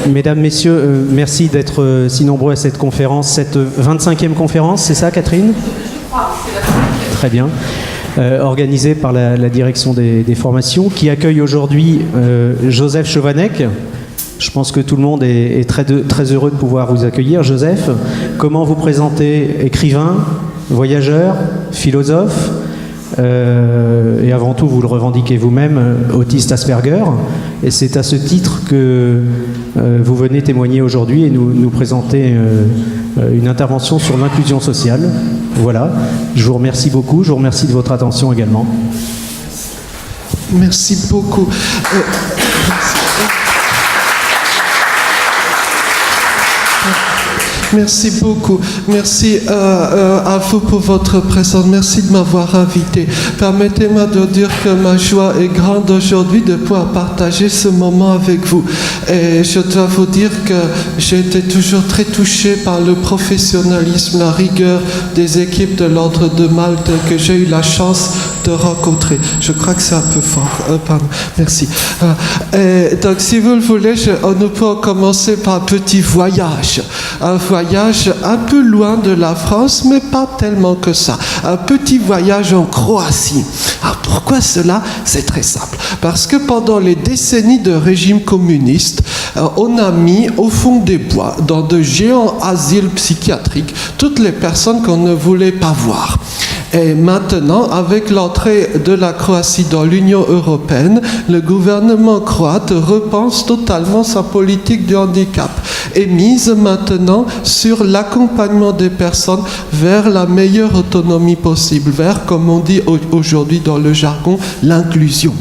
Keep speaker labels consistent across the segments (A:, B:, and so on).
A: Mesdames, Messieurs, merci d'être si nombreux à cette conférence, cette 25e conférence, c'est ça Catherine ? Très bien. Organisée par la direction des formations, qui accueille aujourd'hui Joseph Chovanec. Je pense que tout le monde est très heureux de pouvoir vous accueillir. Joseph, comment vous présentez ? Écrivain, voyageur, philosophe, et avant tout, vous le revendiquez vous-même, autiste Asperger. Et c'est à ce titre que vous venez témoigner aujourd'hui et nous présenter une intervention sur l'inclusion sociale. Voilà, je vous remercie beaucoup, je vous remercie de votre attention également.
B: Merci beaucoup. Merci beaucoup. Merci à vous pour votre présence. Merci de m'avoir invité. Permettez-moi de dire que ma joie est grande aujourd'hui de pouvoir partager ce moment avec vous. Et je dois vous dire que j'ai été toujours très touché par le professionnalisme, la rigueur des équipes de l'Ordre de Malte que j'ai eu la chance de rencontrer. Je crois que c'est un peu fort. Pardon. Merci. Et donc, si vous le voulez, nous pouvons commencer par un petit voyage. Un voyage un peu loin de la France, mais pas tellement que ça. Un petit voyage en Croatie. Alors pourquoi cela ? C'est très simple. Parce que pendant les décennies de régime communiste, on a mis au fond des bois, dans de géants asiles psychiatriques, toutes les personnes qu'on ne voulait pas voir. Et maintenant, avec l'entrée de la Croatie dans l'Union européenne, le gouvernement croate repense totalement sa politique du handicap et mise maintenant sur l'accompagnement des personnes vers la meilleure autonomie possible, vers, comme on dit aujourd'hui dans le jargon, l'inclusion.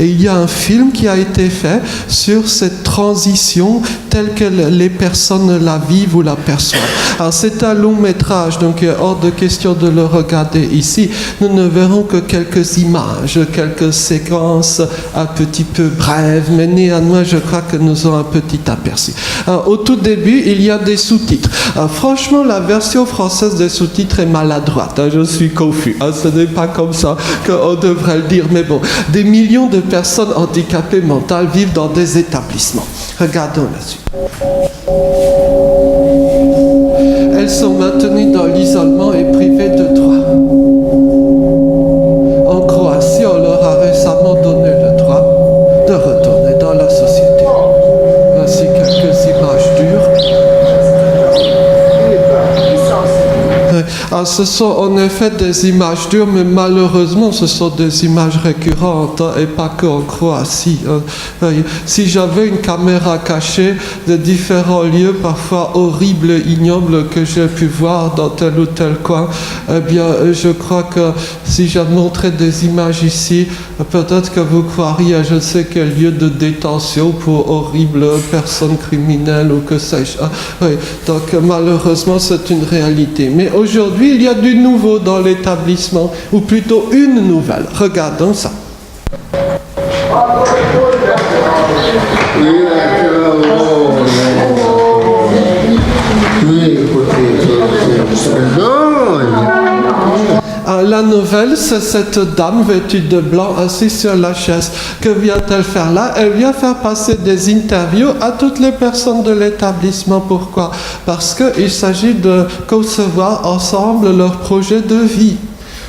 B: Et il y a un film qui a été fait sur cette transition telle que les personnes la vivent ou la perçoivent. Alors c'est un long métrage, donc il est hors de question de le regarder ici. Nous ne verrons que quelques images, quelques séquences un petit peu brèves, mais néanmoins je crois que nous aurons un petit aperçu. Alors, au tout début, il y a des sous-titres. Alors, franchement, la version française des sous-titres est maladroite. Je suis confus. Ce n'est pas comme ça qu'on devrait le dire. Mais bon, des millions de personnes handicapées mentales vivent dans des établissements. Regardons là-dessus. Elles sont maintenues dans l'isolement et privées de droits. En Croatie, on leur a récemment donné le droit de retourner dans la société. Voici quelques images dures. Alors, ce sont en effet des images dures, mais malheureusement, ce sont des images récurrentes, et pas qu'en Croatie. Si j'avais une caméra cachée de différents lieux, parfois horribles et ignobles, que j'ai pu voir dans tel ou tel coin, eh bien, je crois que si je montrais des images ici, peut-être que vous croiriez à je ne sais quel lieu de détention pour horribles personnes criminelles ou que sais-je. Oui, donc malheureusement, c'est une réalité. Mais aujourd'hui, il y a du nouveau dans l'établissement, ou plutôt une nouvelle. Regardons ça. La nouvelle, c'est cette dame vêtue de blanc assise sur la chaise. Que vient-elle faire là ? Elle vient faire passer des interviews à toutes les personnes de l'établissement. Pourquoi ? Parce qu'il s'agit de concevoir ensemble leur projet de vie.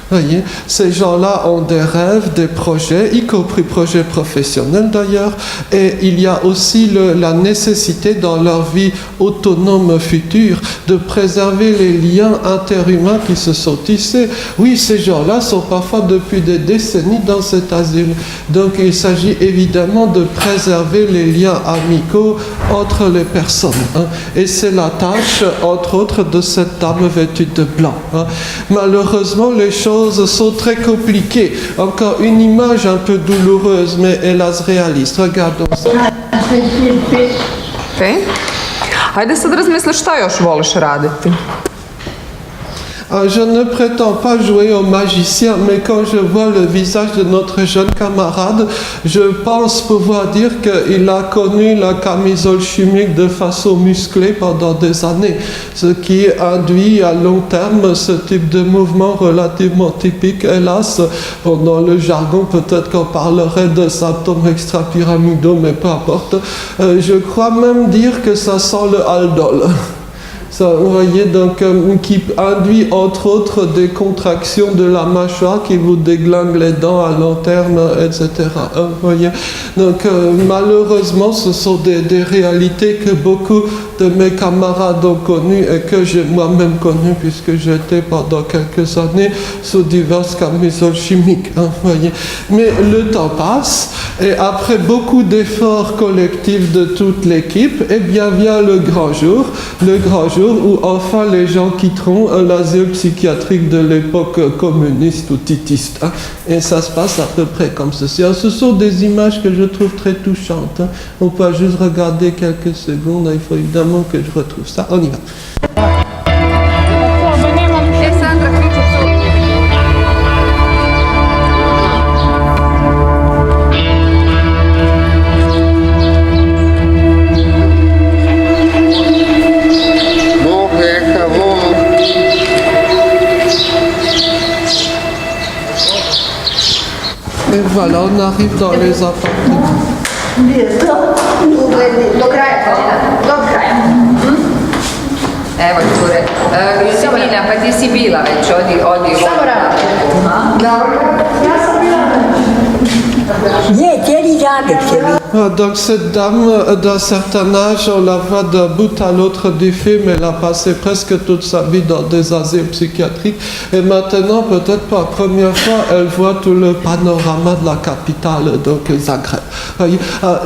B: Voyez, ces gens-là ont des rêves, des projets, y compris projets professionnels d'ailleurs, et il y a aussi la nécessité dans leur vie autonome future de préserver les liens interhumains qui se sont tissés. Oui, ces gens-là sont parfois depuis des décennies dans cet asile, donc il s'agit évidemment de préserver les liens amicaux entre les personnes. Et c'est la tâche, entre autres, de cette dame vêtue de blanc. Malheureusement, les choses sont très compliquées. Encore une image un peu douloureuse, mais hélas réaliste. Regardons ça.
C: Ajde sad razmisli šta još voliš raditi.
B: Je ne prétends pas jouer au magicien, mais quand je vois le visage de notre jeune camarade, je pense pouvoir dire qu'il a connu la camisole chimique de façon musclée pendant des années, ce qui induit à long terme ce type de mouvement relativement typique. Hélas, dans le jargon, peut-être qu'on parlerait de symptômes extra-pyramidaux, mais peu importe. Je crois même dire que ça sent le Haldol. Ça, vous voyez, donc, qui induit entre autres des contractions de la mâchoire qui vous déglinguent les dents à long terme, etc. Vous voyez, donc malheureusement, ce sont des réalités que beaucoup de mes camarades ont connues et que j'ai moi-même connues puisque j'étais pendant quelques années sous diverses camisoles chimiques. Vous voyez, mais le temps passe et après beaucoup d'efforts collectifs de toute l'équipe, eh bien vient le grand jour où enfin les gens quitteront l'asile psychiatrique de l'époque communiste ou titiste. Et ça se passe à peu près comme ceci. Alors, ce sont des images que je trouve très touchantes. On peut juste regarder quelques secondes. Il faut évidemment que je retrouve ça. On y va. Et voilà, on arrive dans les appartements.
C: Evo cure, Simina, pa ti si bila već, odi. Samo radi. Ja sam bila.
D: Nie, cijeli zabieg će biti.
B: Donc cette dame d'un certain âge, on la voit d'un bout à l'autre du film, elle a passé presque toute sa vie dans des asiles psychiatriques et maintenant peut-être pour la première fois elle voit tout le panorama de la capitale, donc Zagreb.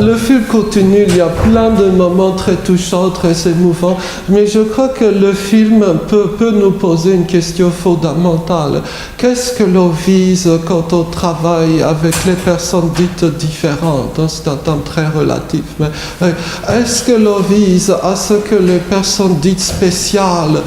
B: Le film continue, il y a plein de moments très touchants, très émouvants, mais je crois que le film peut nous poser une question fondamentale. Qu'est-ce que l'on vise quand on travaille avec les personnes dites différentes? C'est un terme très relatif, mais est-ce que l'on vise à ce que les personnes dites spéciales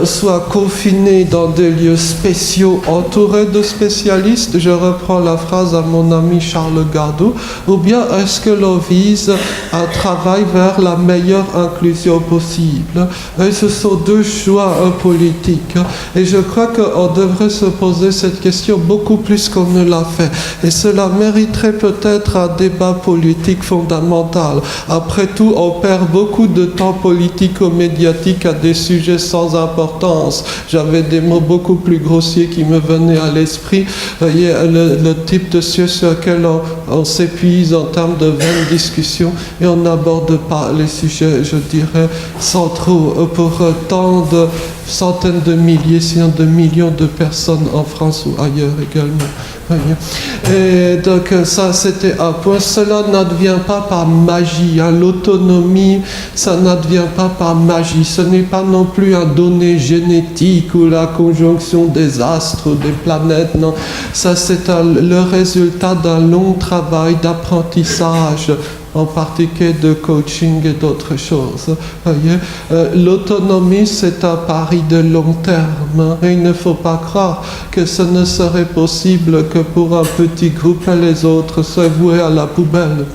B: soient confinées dans des lieux spéciaux entourés de spécialistes? Je reprends la phrase à mon ami Charles Gardou. Ou bien est-ce que l'on vise un travail vers la meilleure inclusion possible? Et ce sont deux choix politiques. Et je crois qu'on devrait se poser cette question beaucoup plus qu'on ne l'a fait. Et cela mériterait peut-être un débat politique fondamental. Après tout, on perd beaucoup de temps politico-médiatique à des sujets sans importance. J'avais des mots beaucoup plus grossiers qui me venaient à l'esprit. Vous voyez, le type de sujet sur lequel on s'épuise en termes de vaines discussions et on n'aborde pas les sujets, je dirais, centraux pour tant de centaines de milliers, sinon de millions de personnes en France ou ailleurs également. Et donc ça c'était un point. Cela n'advient pas par magie. L'autonomie, ça n'advient pas par magie. Ce n'est pas non plus un donné génétique ou la conjonction des astres ou des planètes. Non, ça c'est le résultat d'un long travail d'apprentissage, en particulier de coaching et d'autres choses. L'autonomie, c'est un pari de long terme. Et il ne faut pas croire que ce ne serait possible que pour un petit groupe et les autres soient voués à la poubelle.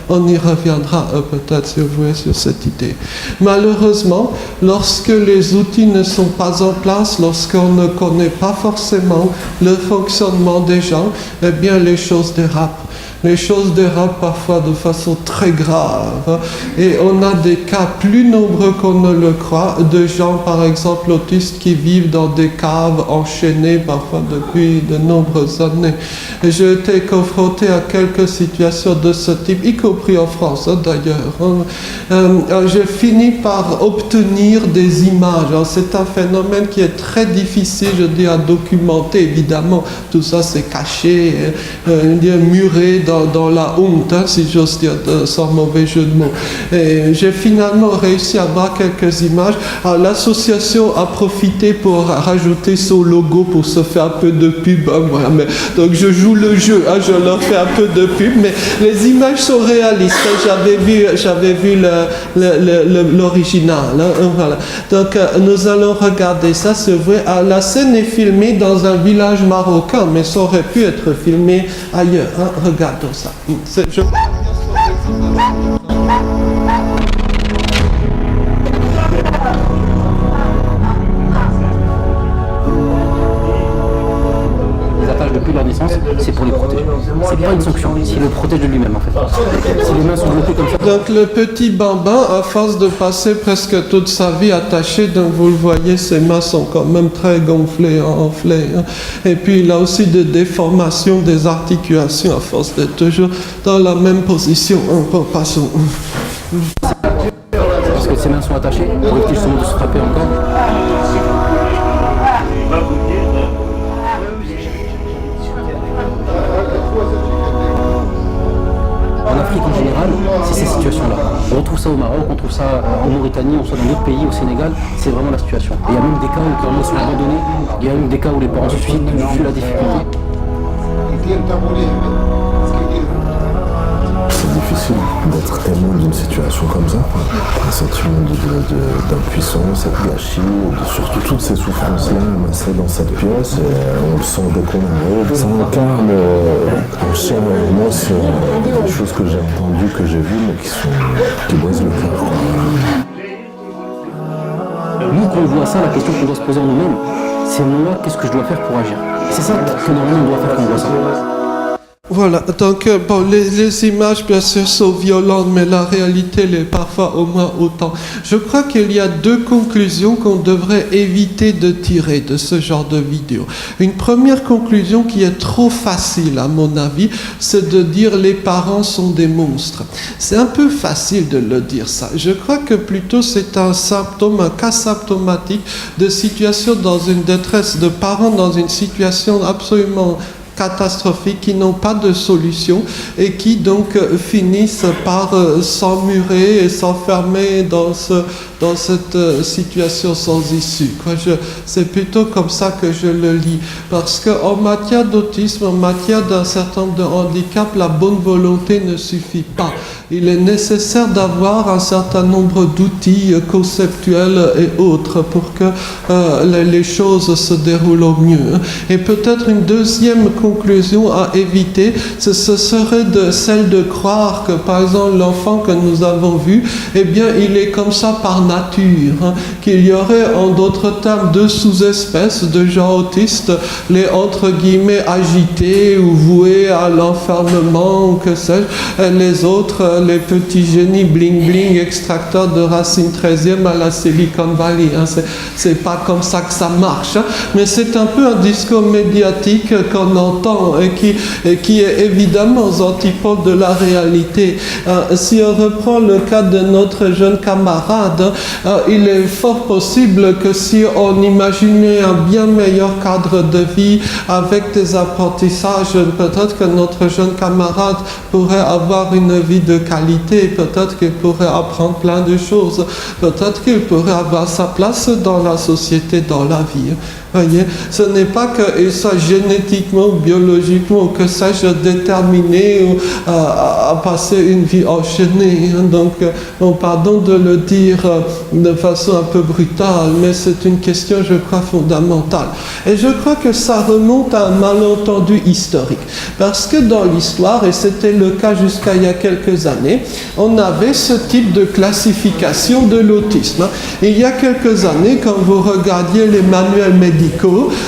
B: On y reviendra peut-être, si vous voulez, sur cette idée. Malheureusement, lorsque les outils ne sont pas en place, lorsqu'on ne connaît pas forcément le fonctionnement des gens, eh bien les choses dérapent. Les choses dérapent parfois de façon très grave. Et on a des cas plus nombreux qu'on ne le croit, de gens par exemple autistes qui vivent dans des caves enchaînées parfois depuis de nombreuses années. Et j'ai été confronté à quelques situations de ce type, y compris en France d'ailleurs. J'ai fini par obtenir des images. Alors, c'est un phénomène qui est très difficile, je dis, à documenter. Évidemment, tout ça c'est caché, muré dans la honte, hein, si j'ose dire, sans mauvais jeu de mots. Et j'ai finalement réussi à avoir quelques images. Alors, l'association a profité pour rajouter son logo pour se faire un peu de pub. Hein, voilà, mais, donc je joue le jeu, hein, je leur fais un peu de pub, mais les images sont réalistes. J'avais vu l'original. Hein, voilà. Donc nous allons regarder ça. C'est vrai. La scène est filmée dans un village marocain, mais ça aurait pu être filmé ailleurs. Hein. Regardons ça.
E: Depuis leur naissance, c'est pour les protéger. C'est pas une sanction, c'est le protège de lui-même en fait. Si les mains sont bloquées comme ça.
B: Donc le petit bambin, à force de passer presque toute sa vie attaché, donc vous le voyez, ses mains sont quand même très gonflées, enflées. Hein. Et puis il a aussi des déformations des articulations à force d'être toujours dans la même position. Passons.
E: Parce que ses mains sont attachées, pour éviter justement de se frapper encore. En Afrique en général, c'est ces situations-là. On retrouve ça au Maroc, on trouve ça en Mauritanie, on soit dans d'autres pays, au Sénégal, c'est vraiment la situation. Et il y a même des cas où les parents sont abandonnés, il y a même des cas où les parents se suicident vu la difficulté.
F: C'est difficile d'être témoin d'une situation comme ça, quoi. Un sentiment d'impuissance, de gâchis, surtout toutes ces souffrances-là amassées dans cette pièce, et on le sent dès qu'on arrive. Ça incarne en chair et en os des choses que j'ai entendues, que j'ai vues, mais qui brisent le cœur, quoi.
E: Nous, quand on voit ça, la question qu'on doit se poser en nous-mêmes, c'est moi, qu'est-ce que je dois faire pour agir? C'est ça que normalement on doit faire quand on voit ça.
B: Voilà, donc bon, les images bien sûr sont violentes, mais la réalité l'est parfois au moins autant. Je crois qu'il y a deux conclusions qu'on devrait éviter de tirer de ce genre de vidéo. Une première conclusion qui est trop facile à mon avis, c'est de dire les parents sont des monstres. C'est un peu facile de le dire ça. Je crois que plutôt c'est un symptôme, un cas symptomatique de situation dans une détresse, de parents dans une situation absolument catastrophiques qui n'ont pas de solution et qui donc finissent par s'emmurer et s'enfermer dans cette situation sans issue. C'est plutôt comme ça que je le lis. Parce qu'en matière d'autisme, en matière d'un certain nombre de handicaps, la bonne volonté ne suffit pas. Il est nécessaire d'avoir un certain nombre d'outils conceptuels et autres pour que les choses se déroulent au mieux. Et peut-être une deuxième conclusion à éviter, ce serait celle de croire que, par exemple, l'enfant que nous avons vu, eh bien, il est comme ça par nature, hein, qu'il y aurait, en d'autres termes, deux sous-espèces de gens autistes, les entre guillemets agités ou voués à l'enfermement ou que sais-je, les autres, les petits génies bling-bling, extracteurs de racines 13e à la Silicon Valley. Hein. C'est pas comme ça que ça marche, hein, mais c'est un peu un discours médiatique qu'on entend et qui est évidemment aux antipodes de la réalité. Si on reprend le cas de notre jeune camarade, il est fort possible que si on imaginait un bien meilleur cadre de vie avec des apprentissages, peut-être que notre jeune camarade pourrait avoir une vie de qualité, peut-être qu'il pourrait apprendre plein de choses, peut-être qu'il pourrait avoir sa place dans la société, dans la vie. Voyez, ce n'est pas qu'il soit génétiquement, biologiquement, que sais-je, déterminé à passer une vie enchaînée. Donc, pardon de le dire de façon un peu brutale, mais c'est une question, je crois, fondamentale. Et je crois que ça remonte à un malentendu historique. Parce que dans l'histoire, et c'était le cas jusqu'à il y a quelques années, on avait ce type de classification de l'autisme. Il y a quelques années, quand vous regardiez les manuels médicaux,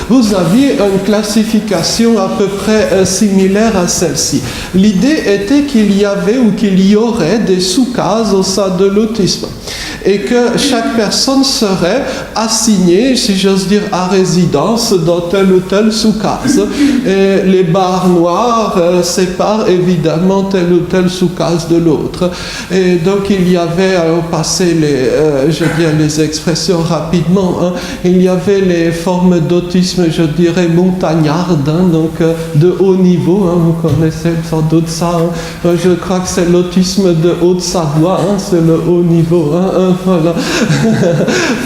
B: vous aviez une classification à peu près similaire à celle-ci. L'idée était qu'il y avait ou qu'il y aurait des sous-cases au sein de l'autisme. et que chaque personne serait assignée, si j'ose dire, à résidence dans telle ou telle soukaz. Et les barres noires séparent évidemment telle ou telle soukaz de l'autre. Et donc il y avait, au passé, les expressions rapidement, hein, il y avait les formes d'autisme, je dirais, montagnardes, hein, donc de haut niveau, hein, vous connaissez sans doute ça, hein. Je crois que c'est l'autisme de Haute-Savoie, hein, c'est le haut niveau, hein, voilà.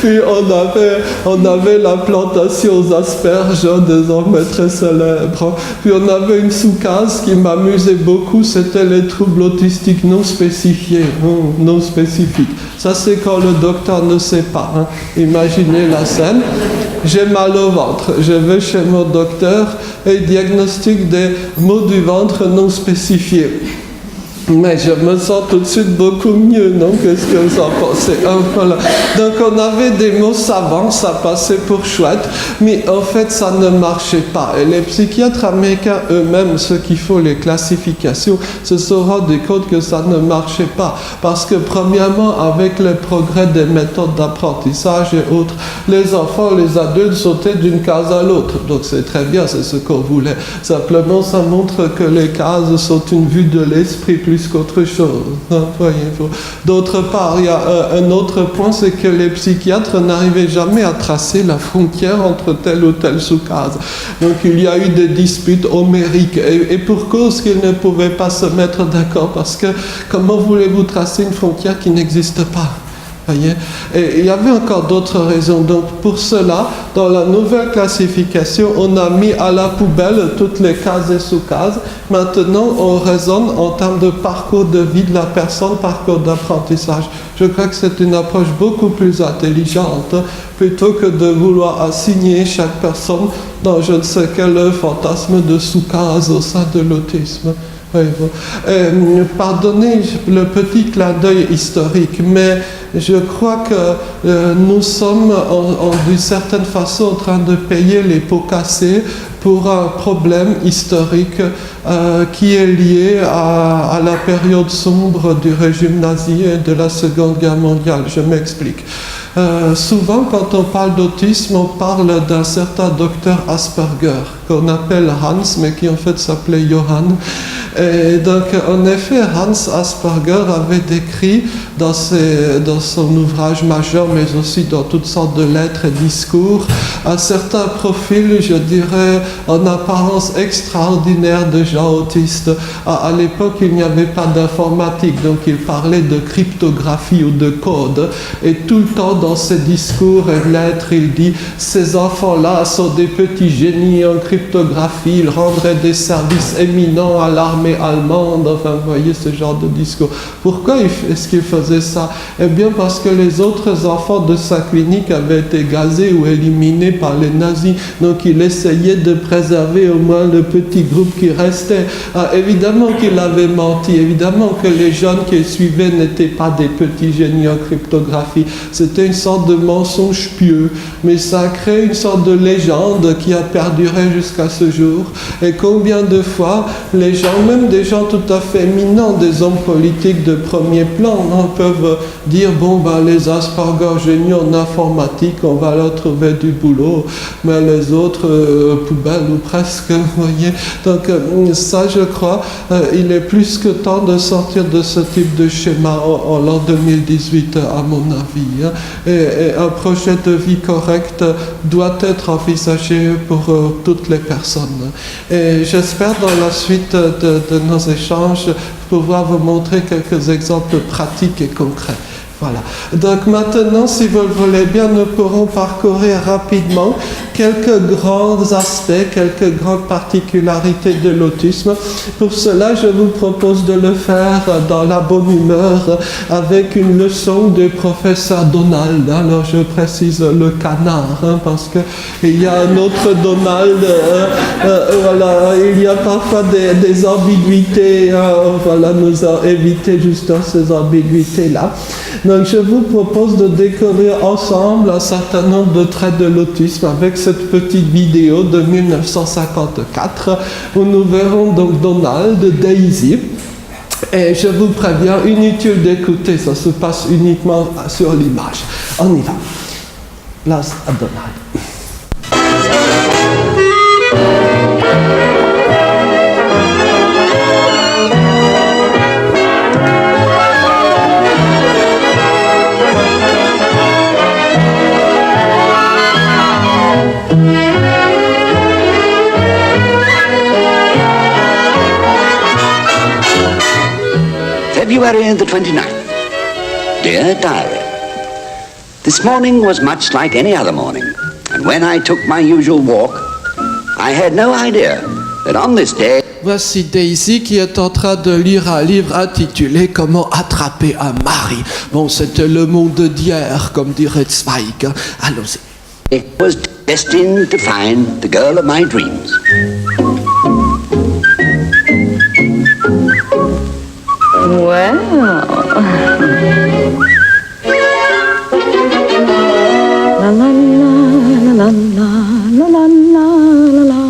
B: Puis on avait la plantation aux asperges, hein, désormais très célèbre. Puis on avait une soukaz qui m'amusait beaucoup, c'était les troubles autistiques non spécifiés, hein, non spécifiques. Ça c'est quand le docteur ne sait pas, hein. Imaginez la scène. J'ai mal au ventre, je vais chez mon docteur et il diagnostique des maux du ventre non spécifiés. Mais je me sens tout de suite beaucoup mieux, non? Qu'est-ce que vous en pensez? Voilà. Donc on avait des mots savants, ça passait pour chouette, mais en fait ça ne marchait pas. Et les psychiatres américains eux-mêmes, ceux qui font les classifications, se sont rendus compte que ça ne marchait pas. Parce que premièrement, avec le progrès des méthodes d'apprentissage et autres, les enfants, les adultes sautaient d'une case à l'autre. Donc c'est très bien, c'est ce qu'on voulait. Simplement, ça montre que les cases sont une vue de l'esprit plus qu'autre chose. D'autre part, il y a un autre point, c'est que les psychiatres n'arrivaient jamais à tracer la frontière entre telle ou telle soukaz. Donc il y a eu des disputes homériques, et pour cause qu'ils ne pouvaient pas se mettre d'accord, parce que comment voulez-vous tracer une frontière qui n'existe pas? Et il y avait encore d'autres raisons. Donc pour cela, dans la nouvelle classification, on a mis à la poubelle toutes les cases et sous-cases. Maintenant, on raisonne en termes de parcours de vie de la personne, parcours d'apprentissage. Je crois que c'est une approche beaucoup plus intelligente, plutôt que de vouloir assigner chaque personne dans je ne sais quel fantasme de sous-case au sein de l'autisme. Oui, bon. Pardonnez le petit clin d'œil historique, mais je crois que nous sommes d'une certaine façon en train de payer les pots cassés pour un problème historique qui est lié à la période sombre du régime nazi et de la Seconde Guerre mondiale. Je m'explique. Souvent, quand on parle d'autisme, on parle d'un certain docteur Asperger, qu'on appelle Hans, mais qui en fait s'appelait Johann. Et donc, en effet, Hans Asperger avait décrit dans son ouvrage majeur, mais aussi dans toutes sortes de lettres et discours, un certain profil, je dirais, en apparence extraordinaire de gens autistes. À l'époque, il n'y avait pas d'informatique, donc il parlait de cryptographie ou de code. Et tout le temps, dans ses discours et lettres, il dit « Ces enfants-là sont des petits génies en cryptographie, ils rendraient des services éminents à l'armée allemande. » Enfin, vous voyez ce genre de discours. Pourquoi est-ce qu'il faisait ça? Eh bien, parce que les autres enfants de sa clinique avaient été gazés ou éliminés par les nazis. Donc, il essayait de préserver au moins le petit groupe qui restait. Évidemment qu'il avait menti. Évidemment que les jeunes qui suivaient n'étaient pas des petits génies en cryptographie. C'était une sorte de mensonge pieux. Mais ça a créé une sorte de légende qui a perduré jusqu'à ce jour. Et combien de fois les gens, même des gens tout à fait éminents, des hommes politiques de premier plan, peuvent dire « Bon, les Asperger génies en informatique, on va leur trouver du boulot, mais les autres, poubelles ou presque, vous voyez. » Donc ça, je crois, il est plus que temps de sortir de ce type de schéma en l'an 2018, à mon avis. Hein. Et un projet de vie correct doit être envisagé pour toutes les personnes. Et j'espère dans la suite de nos échanges pouvoir vous montrer quelques exemples pratiques et concrets. Voilà. Donc maintenant, si vous le voulez bien, nous pourrons parcourir rapidement quelques grands aspects, quelques grandes particularités de l'autisme. Pour cela, je vous propose de le faire dans la bonne humeur avec une leçon du professeur Donald. Alors je précise le canard, parce qu'il y a un autre Donald. Voilà, il y a parfois des ambiguïtés. Voilà, nous avons évité justement ces ambiguïtés-là. Donc je vous propose de découvrir ensemble un certain nombre de traits de l'autisme avec cette petite vidéo de 1954 où nous verrons donc Donald, Daisy Et je vous préviens, inutile d'écouter, ça se passe uniquement sur l'image. On y va. Place à Donald.
G: February the 29th. Dear Diary, this morning was much like any other morning, and when I took my usual walk, I had no idea that on this day...
B: Voici Daisy qui est en train de lire un livre intitulé « Comment attraper un mari ». Bon, c'était le monde d'hier, comme dirait Zweig. Allons-y.
G: I was destined to find the girl of my dreams.
C: Well. La la la la la la la la.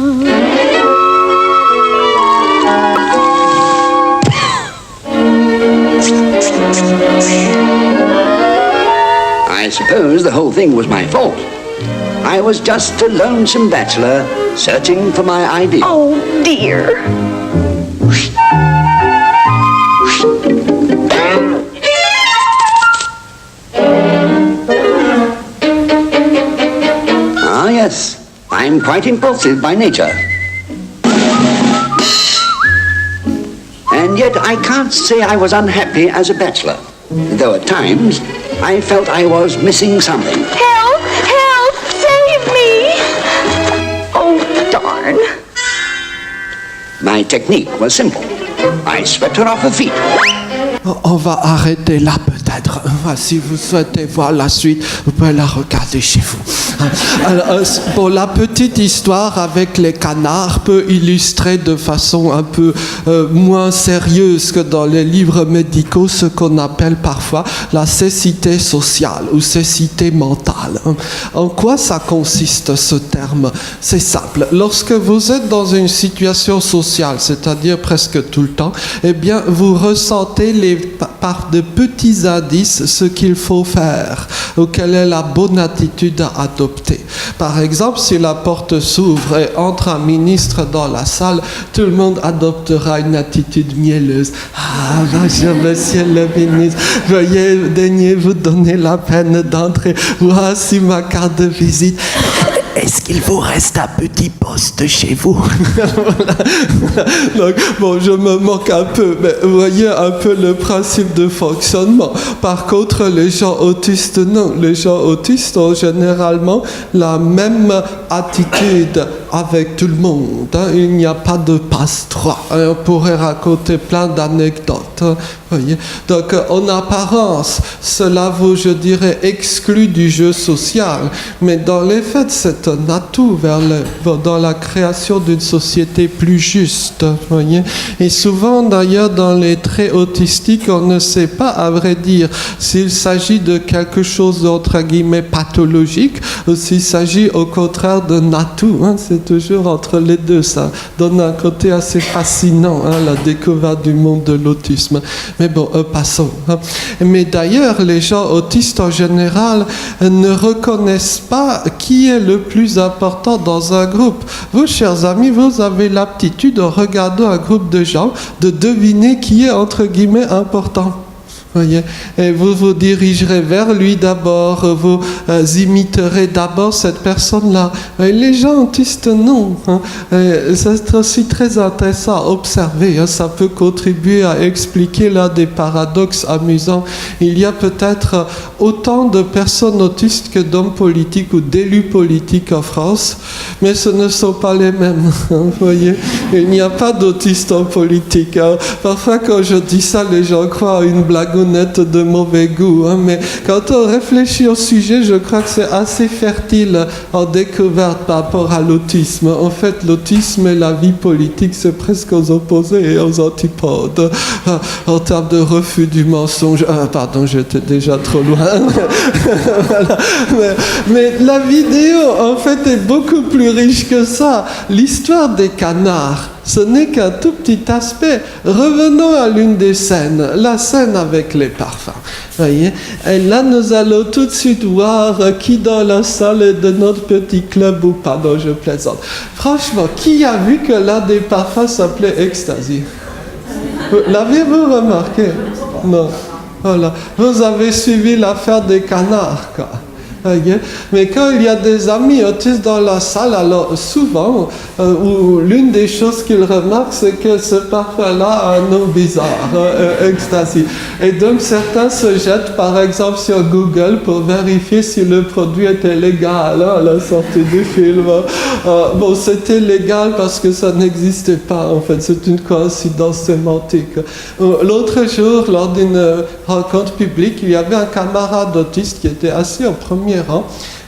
G: I suppose the whole thing was my fault. I was just a lonesome bachelor searching for my ideal.
C: Oh dear.
G: Ah, yes, I'm quite impulsive by nature. And yet I can't say I was unhappy as a bachelor, though at times I felt I was missing something.
C: Help! Help! Save me! Oh, darn.
G: My technique was simple. I swept her off her feet.
B: On va arrêter là peut-être. Si vous souhaitez voir la suite, vous pouvez la regarder chez vous. Alors, bon, la petite histoire avec les canards peut illustrer de façon un peu moins sérieuse que dans les livres médicaux ce qu'on appelle parfois la cécité sociale ou cécité mentale. En quoi ça consiste ce terme? C'est simple. Lorsque vous êtes dans une situation sociale, c'est-à-dire presque tout le temps, eh bien, vous ressentez par de petits indices ce qu'il faut faire ou quelle est la bonne attitude à adopter. Par exemple, si la porte s'ouvre et entre un ministre dans la salle, tout le monde adoptera une attitude mielleuse. Ah, bonjour monsieur le ministre, veuillez daigner vous donner la peine d'entrer. Voici ma carte de visite. Est-ce qu'il vous reste un petit poste chez vous? Donc, bon, je me moque un peu, mais vous voyez un peu le principe de fonctionnement. Par contre, les gens autistes, non. Les gens autistes ont généralement la même attitude avec tout le monde. Il n'y a pas de passe-droit. On pourrait raconter plein d'anecdotes. Voyez. Donc, en apparence, cela vous, je dirais, exclut du jeu social. Mais dans les faits, c'est un atout dans la création d'une société plus juste. Voyez. Et souvent, d'ailleurs, dans les traits autistiques, on ne sait pas, à vrai dire, s'il s'agit de quelque chose entre guillemets pathologique ou s'il s'agit au contraire d'un atout. C'est toujours entre les deux. Ça donne un côté assez fascinant, la découverte du monde de l'autisme. Mais bon, passons. Mais d'ailleurs, les gens autistes en général ne reconnaissent pas qui est le plus important dans un groupe. Vous, chers amis, vous avez l'aptitude, en regardant un groupe de gens, de deviner qui est entre guillemets important. Voyez. Et vous vous dirigerez vers lui d'abord, vous imiterez d'abord cette personne-là. Et les gens autistes, non. C'est aussi très intéressant à observer. Ça peut contribuer à expliquer l'un des paradoxes amusants. Il y a peut-être autant de personnes autistes que d'hommes politiques ou d'élus politiques en France, mais ce ne sont pas les mêmes. Vous voyez. Il n'y a pas d'autistes en politique. Parfois, quand je dis ça, les gens croient à une blagounette de mauvais goût, mais quand on réfléchit au sujet, je crois que c'est assez fertile en découverte par rapport à l'autisme. En fait, l'autisme et la vie politique, c'est presque aux opposés et aux antipodes. En termes de refus du mensonge, pardon, j'étais déjà trop loin. Voilà. Mais la vidéo, en fait, est beaucoup plus riche que ça. L'histoire des canards, ce n'est qu'un tout petit aspect. Revenons à l'une des scènes, la scène avec les parfums. Voyez, et là, nous allons tout de suite voir qui dans la salle est de notre petit club ou pas. Non, je plaisante. Franchement, qui a vu que l'un des parfums s'appelait Ecstasy? L'avez-vous remarqué? Non. Voilà. Vous avez suivi l'affaire des canards, quoi. Mais quand il y a des amis autistes dans la salle, alors souvent, l'une des choses qu'ils remarquent, c'est que ce parfum-là a un nom bizarre, Ecstasy. Et donc certains se jettent par exemple sur Google pour vérifier si le produit était légal à la sortie du film. Bon, c'était légal parce que ça n'existait pas, en fait, c'est une coïncidence sémantique. L'autre jour, lors d'une rencontre publique, il y avait un camarade autiste qui était assis au premier rang.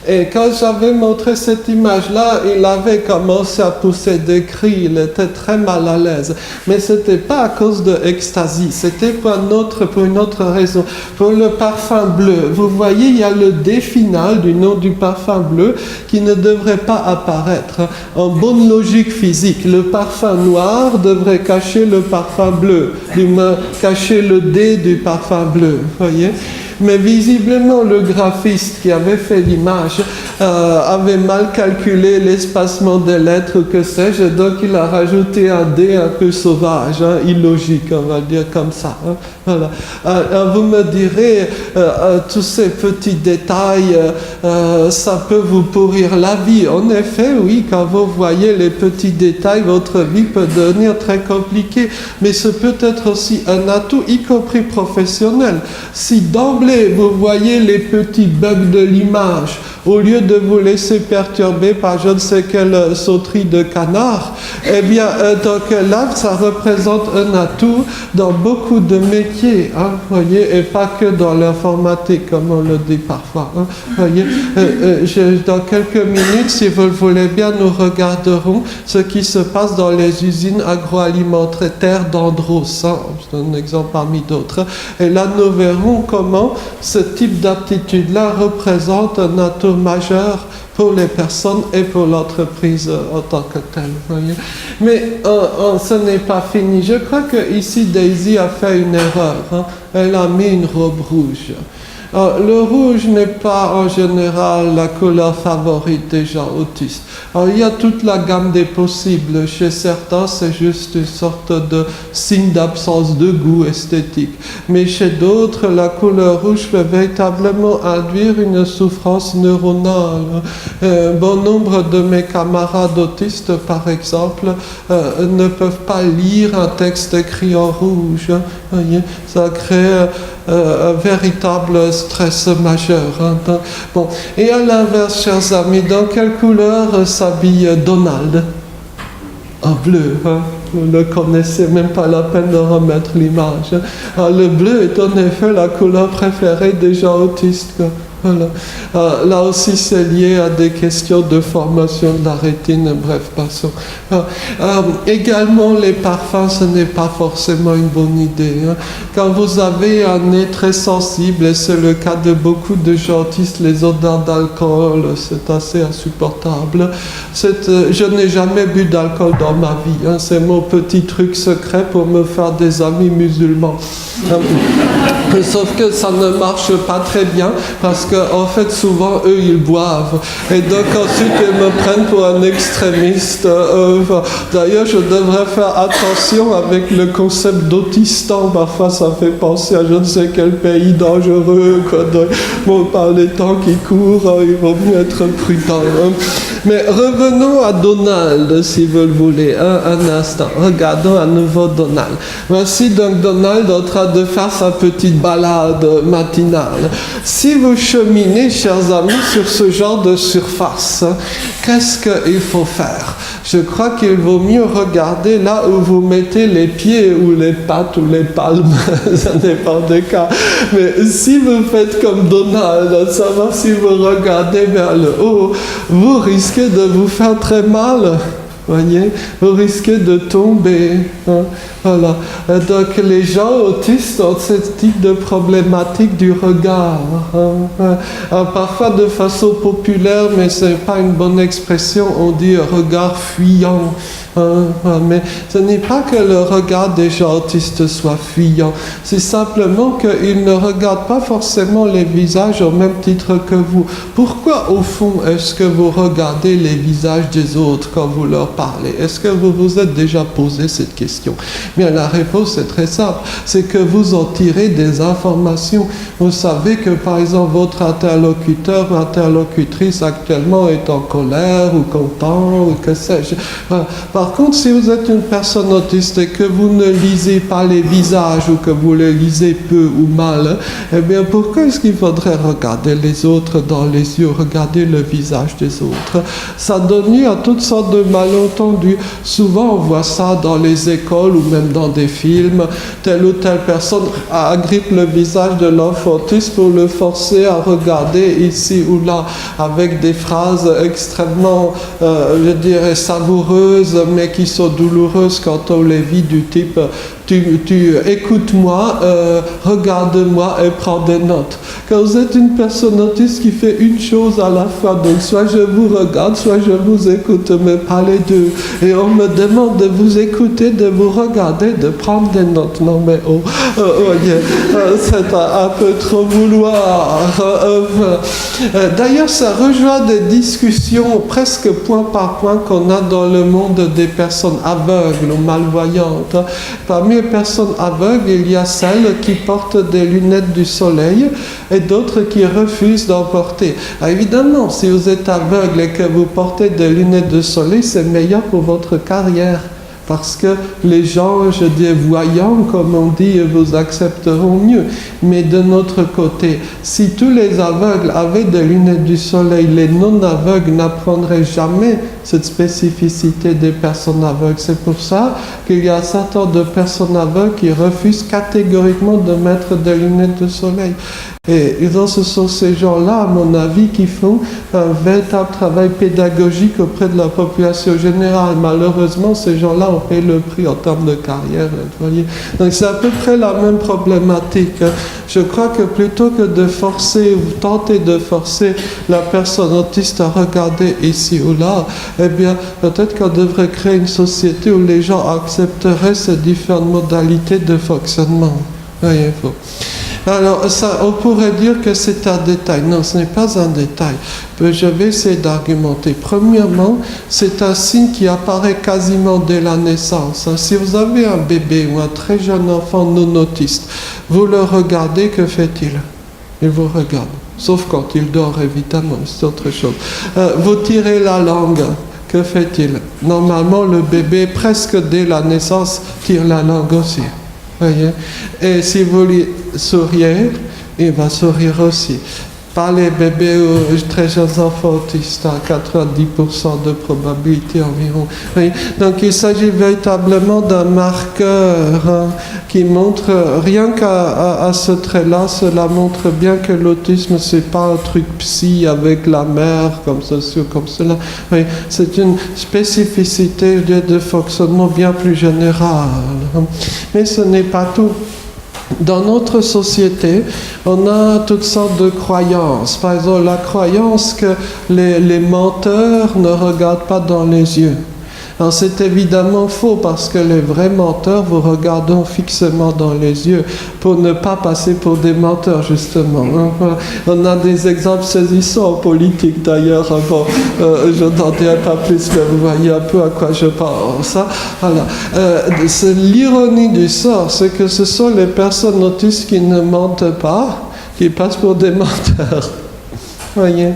B: Et quand j'avais montré cette image-là, il avait commencé à pousser des cris, il était très mal à l'aise. Mais ce n'était pas à cause de Ecstasy, c'était pour une autre raison. Pour le parfum bleu, vous voyez, il y a le D final du nom du parfum bleu qui ne devrait pas apparaître. En bonne logique physique, le parfum noir devrait cacher le parfum bleu, du moins cacher le D du parfum bleu, voyez. Mais visiblement, le graphiste qui avait fait l'image avait mal calculé l'espacement des lettres, que sais-je, donc il a rajouté un D un peu sauvage, illogique, on va le dire comme ça. Voilà. Vous me direz, tous ces petits détails, ça peut vous pourrir la vie. En effet, oui, quand vous voyez les petits détails, votre vie peut devenir très compliquée. Mais ce peut être aussi un atout, y compris professionnel. Si d'emblée, vous voyez les petits bugs de l'image, au lieu de vous laisser perturber par je ne sais quelle sauterie de canard, eh bien, donc là, ça représente un atout dans beaucoup de métiers, hein, voyez, et pas que dans l'informatique, comme on le dit parfois. Hein, voyez, dans quelques minutes, si vous le voulez bien, nous regarderons ce qui se passe dans les usines agroalimentaires d'Andros. Hein, c'est un exemple parmi d'autres. Et là, nous verrons comment ce type d'aptitude-là représente un atout majeur pour les personnes et pour l'entreprise en tant que telle. Voyez. Mais ce n'est pas fini. Je crois que ici Daisy a fait une erreur. Hein. Elle a mis une robe rouge. Le rouge n'est pas en général la couleur favorite des gens autistes. Alors, il y a toute la gamme des possibles. Chez certains, c'est juste une sorte de signe d'absence de goût esthétique. Mais chez d'autres, la couleur rouge peut véritablement induire une souffrance neuronale. Bon nombre de mes camarades autistes, par exemple, ne peuvent pas lire un texte écrit en rouge. Voyez, ça crée un véritable stress majeur. Hein. Bon. Et à l'inverse, chers amis, dans quelle couleur s'habille Donald? En bleu. Hein. Vous ne connaissez même pas la peine de remettre l'image. Hein. Le bleu est en effet la couleur préférée des gens autistes. Quoi. Voilà. Là aussi, c'est lié à des questions de formation de la rétine. Bref, passons. Également, les parfums, ce n'est pas forcément une bonne idée. Hein. Quand vous avez un nez très sensible, et c'est le cas de beaucoup de gens autistes, les odeurs d'alcool, c'est assez insupportable. Je n'ai jamais bu d'alcool dans ma vie. Hein. C'est mon petit truc secret pour me faire des amis musulmans. Sauf que ça ne marche pas très bien parce qu'en fait souvent eux ils boivent et donc ensuite ils me prennent pour un extrémiste. D'ailleurs je devrais faire attention avec le concept d'autistan, parfois ça fait penser à je ne sais quel pays dangereux quoi. Donc, bon, par les temps qui courent il vaut mieux être prudent. Hein. Mais revenons à Donald si vous le voulez un instant. Regardons à nouveau Donald. Voici donc Donald en train de faire sa petite balade matinale. Si vous cheminez, chers amis, sur ce genre de surface, qu'est-ce qu'il faut faire? Je crois qu'il vaut mieux regarder là où vous mettez les pieds ou les pattes ou les palmes, ça dépend des cas. Mais si vous faites comme Donald, à savoir si vous regardez vers le haut, vous risquez de vous faire très mal. voyez, vous risquez de tomber. Hein, voilà. Donc les gens autistes ont ce type de problématique du regard. Parfois de façon populaire, mais ce n'est pas une bonne expression, on dit regard fuyant. Mais ce n'est pas que le regard des gens autistes soit fuyant, c'est simplement qu'ils ne regardent pas forcément les visages au même titre que vous. Pourquoi au fond est-ce que vous regardez les visages des autres quand vous leur parlez? Est-ce que vous vous êtes déjà posé cette question? Bien, la réponse est très simple, c'est que vous en tirez des informations. Vous savez que par exemple votre interlocuteur ou interlocutrice actuellement est en colère ou content ou que sais-je. Par contre, si vous êtes une personne autiste et que vous ne lisez pas les visages ou que vous les lisez peu ou mal, eh bien pourquoi est-ce qu'il faudrait regarder les autres dans les yeux, regarder le visage des autres? Ça donne lieu à toutes sortes de malentendus. Souvent on voit ça dans les écoles ou même dans des films. Telle ou telle personne agrippe le visage de l'enfant autiste pour le forcer à regarder ici ou là avec des phrases extrêmement, je dirais, savoureuses, mais qui sont douloureuses quand on les vit, du type tu écoute-moi, regarde-moi et prends des notes. Quand vous êtes une personne autiste qui fait une chose à la fois, donc soit je vous regarde, soit je vous écoute, mais pas les deux. Et on me demande de vous écouter, de vous regarder, de prendre des notes. Non mais c'est un peu trop vouloir. D'ailleurs, ça rejoint des discussions presque point par point qu'on a dans le monde des personnes aveugles ou malvoyantes. Parmi les personnes aveugles, il y a celles qui portent des lunettes du soleil et d'autres qui refusent d'en porter. Évidemment, si vous êtes aveugle et que vous portez des lunettes de soleil, c'est meilleur pour votre carrière. Parce que les gens, je dis voyants, comme on dit, vous accepteront mieux. Mais de notre côté, si tous les aveugles avaient des lunettes du soleil, les non-aveugles n'apprendraient jamais cette spécificité des personnes aveugles. C'est pour ça qu'il y a un certain nombre de personnes aveugles qui refusent catégoriquement de mettre des lunettes de soleil. Et ce sont ces gens-là, à mon avis, qui font un véritable travail pédagogique auprès de la population générale. Malheureusement, ces gens-là ont payé le prix en termes de carrière. Vous voyez. Donc c'est à peu près la même problématique. Je crois que plutôt que de forcer ou tenter de forcer la personne autiste à regarder ici ou là, eh bien, peut-être qu'on devrait créer une société où les gens accepteraient ces différentes modalités de fonctionnement. Voyez, faut. Alors, ça, on pourrait dire que c'est un détail. Non, ce n'est pas un détail. Je vais essayer d'argumenter. Premièrement, c'est un signe qui apparaît quasiment dès la naissance. Si vous avez un bébé ou un très jeune enfant non autiste, vous le regardez, que fait-il? Il vous regarde. Sauf quand il dort, évidemment, c'est autre chose. Vous tirez la langue. Que fait-il? Normalement, le bébé, presque dès la naissance, tire la langue aussi. Voyez? Et si vous lui souriez, il va sourire aussi. Pas les bébés ou très jeunes enfants autistes, à 90% de probabilité environ. Oui. Donc il s'agit véritablement d'un marqueur qui montre, rien qu'à ce trait-là, cela montre bien que l'autisme, c'est pas un truc psy avec la mère, comme ceci ou comme cela. Oui. C'est une spécificité de fonctionnement bien plus générale. Mais ce n'est pas tout. Dans notre société, on a toutes sortes de croyances. Par exemple, la croyance que les menteurs ne regardent pas dans les yeux. Alors c'est évidemment faux parce que les vrais menteurs vous regardent fixement dans les yeux pour ne pas passer pour des menteurs justement. On a des exemples saisissants en politique d'ailleurs. Bon, je n'en dirai pas plus, mais vous voyez un peu à quoi je pense. Voilà. C'est l'ironie du sort, c'est que ce sont les personnes autistes qui ne mentent pas, qui passent pour des menteurs. Voyez.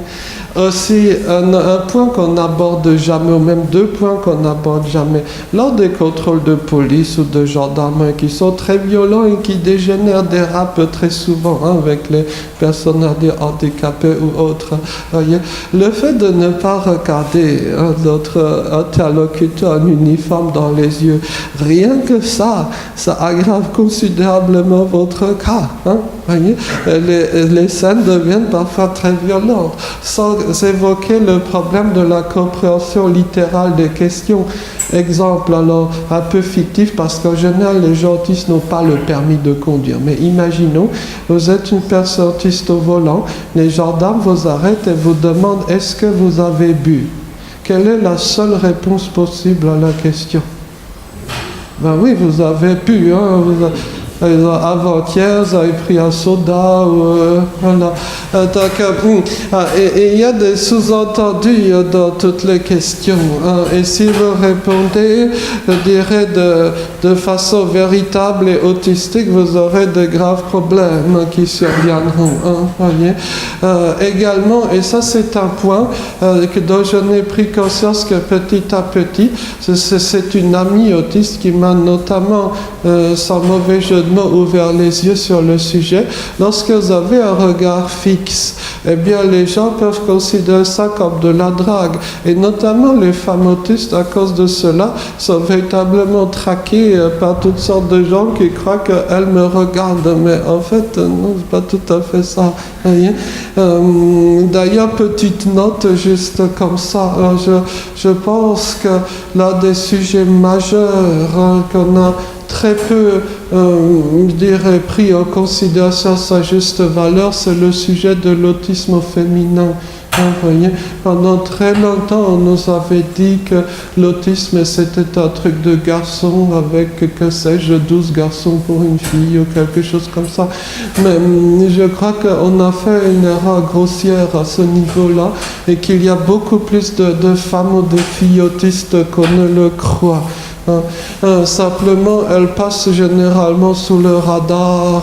B: Aussi, un point qu'on n'aborde jamais, ou même deux points qu'on n'aborde jamais, lors des contrôles de police ou de gendarmerie qui sont très violents et qui dégénèrent, dérapent très souvent avec les personnes handicapées ou autres. Voyez, le fait de ne pas regarder notre interlocuteur en uniforme dans les yeux, rien que ça aggrave considérablement votre cas. Voyez, les scènes deviennent parfois très violentes. Sans évoquez le problème de la compréhension littérale des questions. Exemple, alors un peu fictif, parce qu'en général, les gens autistes n'ont pas le permis de conduire. Mais imaginons, vous êtes une personne autiste au volant, les gendarmes vous arrêtent et vous demandent « Est-ce que vous avez bu ?» Quelle est la seule réponse possible à la question? Ben oui, vous avez bu, hein, avant-hier, vous avez pris un soda, voilà. Et il y a des sous-entendus dans toutes les questions. Hein, et si vous répondez, je dirais, de façon véritable et autistique, vous aurez de graves problèmes qui surviendront. Hein, voyez. Également, et ça c'est un point dont je n'ai pris conscience que petit à petit, c'est une amie autiste qui m'a notamment, sans mauvais jeu de mots, ouvert les yeux sur le sujet. Lorsque vous avez un regard fixe, eh bien les gens peuvent considérer ça comme de la drague. Et notamment les femmes autistes, à cause de cela, sont véritablement traquées par toutes sortes de gens qui croient qu'elles me regardent. Mais en fait, non, c'est pas tout à fait ça. D'ailleurs, petite note juste comme ça. Je pense que l'un des sujets majeurs qu'on a très peu, je dirais, pris en considération à sa juste valeur, c'est le sujet de l'autisme féminin. Vous voyez, pendant très longtemps, on nous avait dit que l'autisme c'était un truc de garçon avec, que sais-je, 12 garçons pour une fille ou quelque chose comme ça. Mais je crois qu'on a fait une erreur grossière à ce niveau-là et qu'il y a beaucoup plus de femmes ou de filles autistes qu'on ne le croit. Simplement, elles passent généralement sous le radar.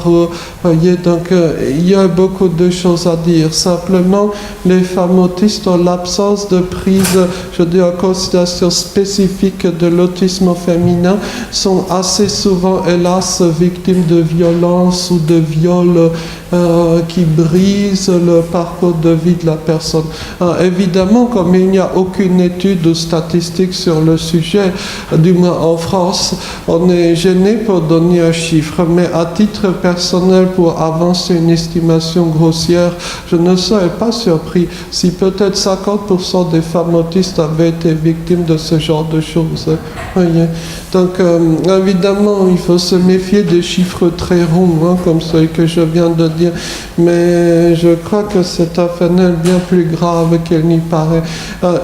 B: Voyez, donc il y a beaucoup de choses à dire. Simplement, les femmes autistes ont l'absence de prise, je dis, en considération spécifique de l'autisme féminin, sont assez souvent, hélas, victimes de violences ou de viols qui brisent le parcours de vie de la personne. Évidemment, comme il n'y a aucune étude ou statistique sur le sujet, du moins en France, on est gêné pour donner un chiffre, mais à titre personnel, pour avancer une estimation grossière, je ne serais pas surpris si peut-être 50% des femmes autistes avaient été victimes de ce genre de choses. Voyez. Donc, évidemment, il faut se méfier des chiffres très ronds, hein, comme ceux que je viens de dire, mais je crois que c'est un phénomène bien plus grave qu'il n'y paraît.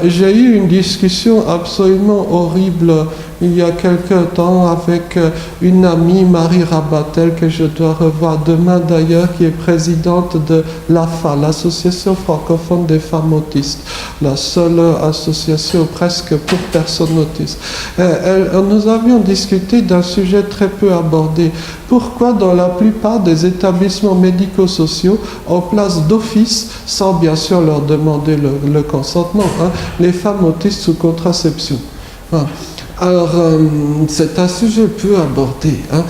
B: J'ai eu une discussion absolument horrible il y a quelque temps avec une amie, Marie Rabatel, que je dois revoir demain d'ailleurs, qui est présidente de l'AFA, l'Association francophone des femmes autistes, la seule association presque pour personnes autistes. Nous avions discuté d'un sujet très peu abordé. Pourquoi dans la plupart des établissements médico-sociaux, on place d'office, sans bien sûr leur demander le consentement, hein, les femmes autistes sous contraception? Alors, c'est un sujet peu abordé. Hein.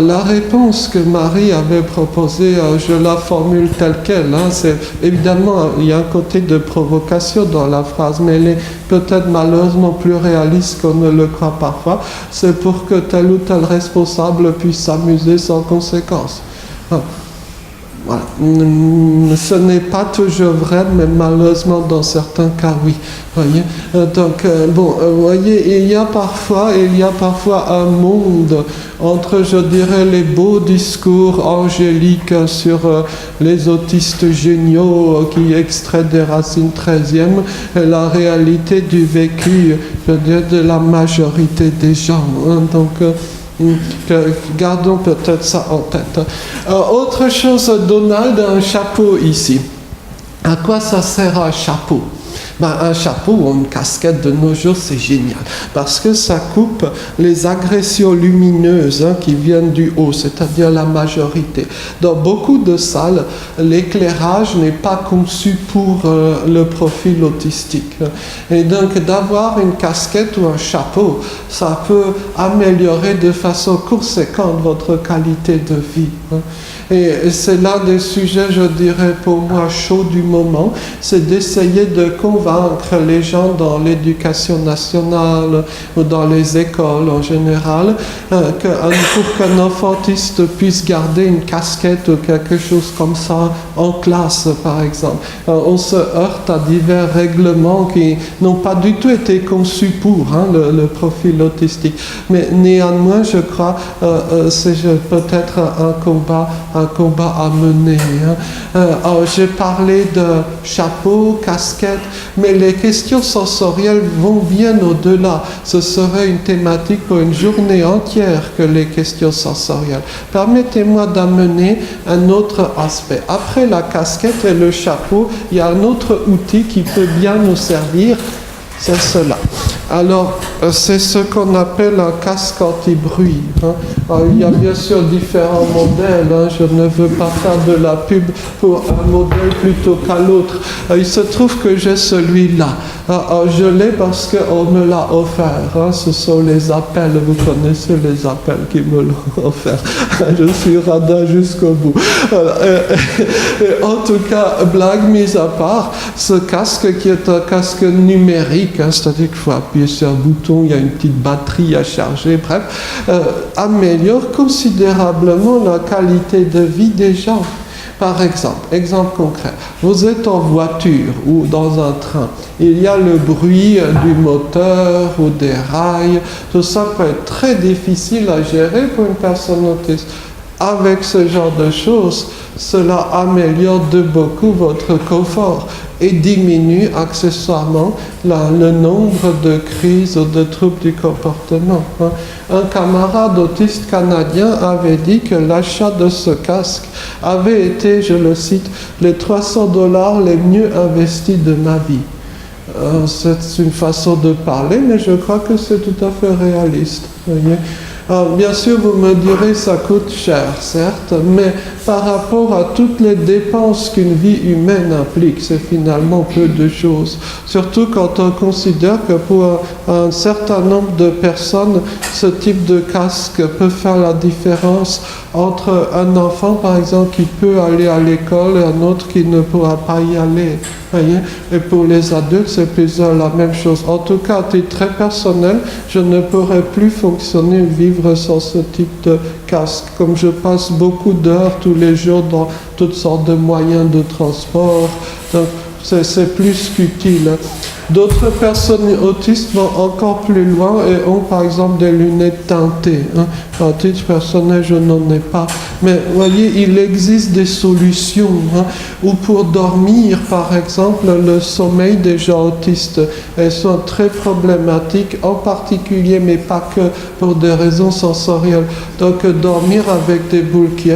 B: La réponse que Marie avait proposée, je la formule telle qu'elle. Hein, c'est, évidemment, il y a un côté de provocation dans la phrase, mais elle est peut-être malheureusement plus réaliste qu'on ne le croit parfois. C'est pour que tel ou tel responsable puisse s'amuser sans conséquence. Hein. Voilà. Ce n'est pas toujours vrai, mais malheureusement dans certains cas, oui. Voyez. Donc, voyez, il y a parfois un monde entre, je dirais, les beaux discours angéliques sur les autistes géniaux qui extraient des racines 13e et la réalité du vécu, je dirais, de la majorité des gens. Hein. Donc, gardons peut-être ça en tête. Autre chose, Donald, un chapeau ici. À quoi ça sert un chapeau? Un chapeau ou une casquette de nos jours, c'est génial, parce que ça coupe les agressions lumineuses qui viennent du haut, c'est-à-dire la majorité. Dans beaucoup de salles, l'éclairage n'est pas conçu pour le profil autistique. Et donc, d'avoir une casquette ou un chapeau, ça peut améliorer de façon conséquente votre qualité de vie. Et c'est l'un des sujets, je dirais, pour moi, chauds du moment, c'est d'essayer de convaincre les gens dans l'éducation nationale ou dans les écoles en général, pour qu'un enfant autiste puisse garder une casquette ou quelque chose comme ça en classe, par exemple. On se heurte à divers règlements qui n'ont pas du tout été conçus pour le profil autistique. Mais néanmoins, je crois, c'est peut-être un combat à mener. J'ai parlé de chapeau, casquette, mais les questions sensorielles vont bien au-delà. Ce serait une thématique pour une journée entière que les questions sensorielles. Permettez-moi d'amener un autre aspect. Après la casquette et le chapeau, il y a un autre outil qui peut bien nous servir, c'est cela. Alors, c'est ce qu'on appelle un casque anti-bruit. Il y a bien sûr différents modèles. Je ne veux pas faire de la pub pour un modèle plutôt qu'à l'autre. Il se trouve que j'ai celui-là. Je l'ai parce qu'on me l'a offert. Ce sont les appels. Vous connaissez les appels qui me l'ont offert. Je suis radin jusqu'au bout. Et en tout cas, blague mise à part, ce casque qui est un casque numérique, c'est-à-dire qu'il faut appuyer sur un bouton, il y a une petite batterie à charger, bref, améliore considérablement la qualité de vie des gens. Par exemple concret, vous êtes en voiture ou dans un train, il y a le bruit du moteur ou des rails, tout ça peut être très difficile à gérer pour une personne autiste. Avec ce genre de choses, cela améliore de beaucoup votre confort et diminue accessoirement le nombre de crises ou de troubles du comportement. Un camarade autiste canadien avait dit que l'achat de ce casque avait été, je le cite, les $300 les mieux investis de ma vie. C'est une façon de parler, mais je crois que c'est tout à fait réaliste. Voyez. Alors, bien sûr, vous me direz, ça coûte cher, certes, mais par rapport à toutes les dépenses qu'une vie humaine implique, c'est finalement peu de choses. Surtout quand on considère que pour un certain nombre de personnes, ce type de casque peut faire la différence entre un enfant, par exemple, qui peut aller à l'école et un autre qui ne pourra pas y aller. Voyez. Et pour les adultes, c'est plus la même chose. En tout cas, à titre très personnel, je ne pourrais plus fonctionner ou vivre sans ce type de casque. Comme je passe beaucoup d'heures tous les jours dans toutes sortes de moyens de transport, donc c'est plus qu'utile. D'autres personnes autistes vont encore plus loin et ont par exemple des lunettes teintées. À titre personnel, je n'en ai pas. Mais voyez, il existe des solutions. Ou pour dormir, par exemple, le sommeil des gens autistes. Elles sont très problématiques, en particulier, mais pas que, pour des raisons sensorielles. Donc dormir avec des boules qui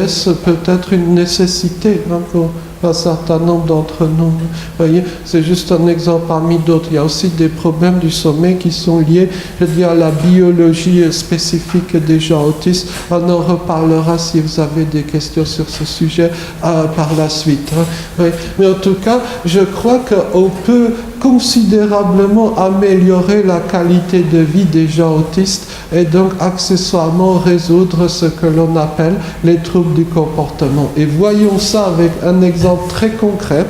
B: peut être une nécessité pour un certain nombre d'entre nous. Voyez, c'est juste un exemple parmi d'autres. Il y a aussi des problèmes du sommeil qui sont liés, je dis, à la biologie spécifique des gens autistes. On en reparlera si vous avez des questions sur ce sujet par la suite. Oui. Mais en tout cas, je crois qu'on peut considérablement améliorer la qualité de vie des gens autistes et donc accessoirement résoudre ce que l'on appelle les troubles du comportement. Et voyons ça avec un exemple très concret.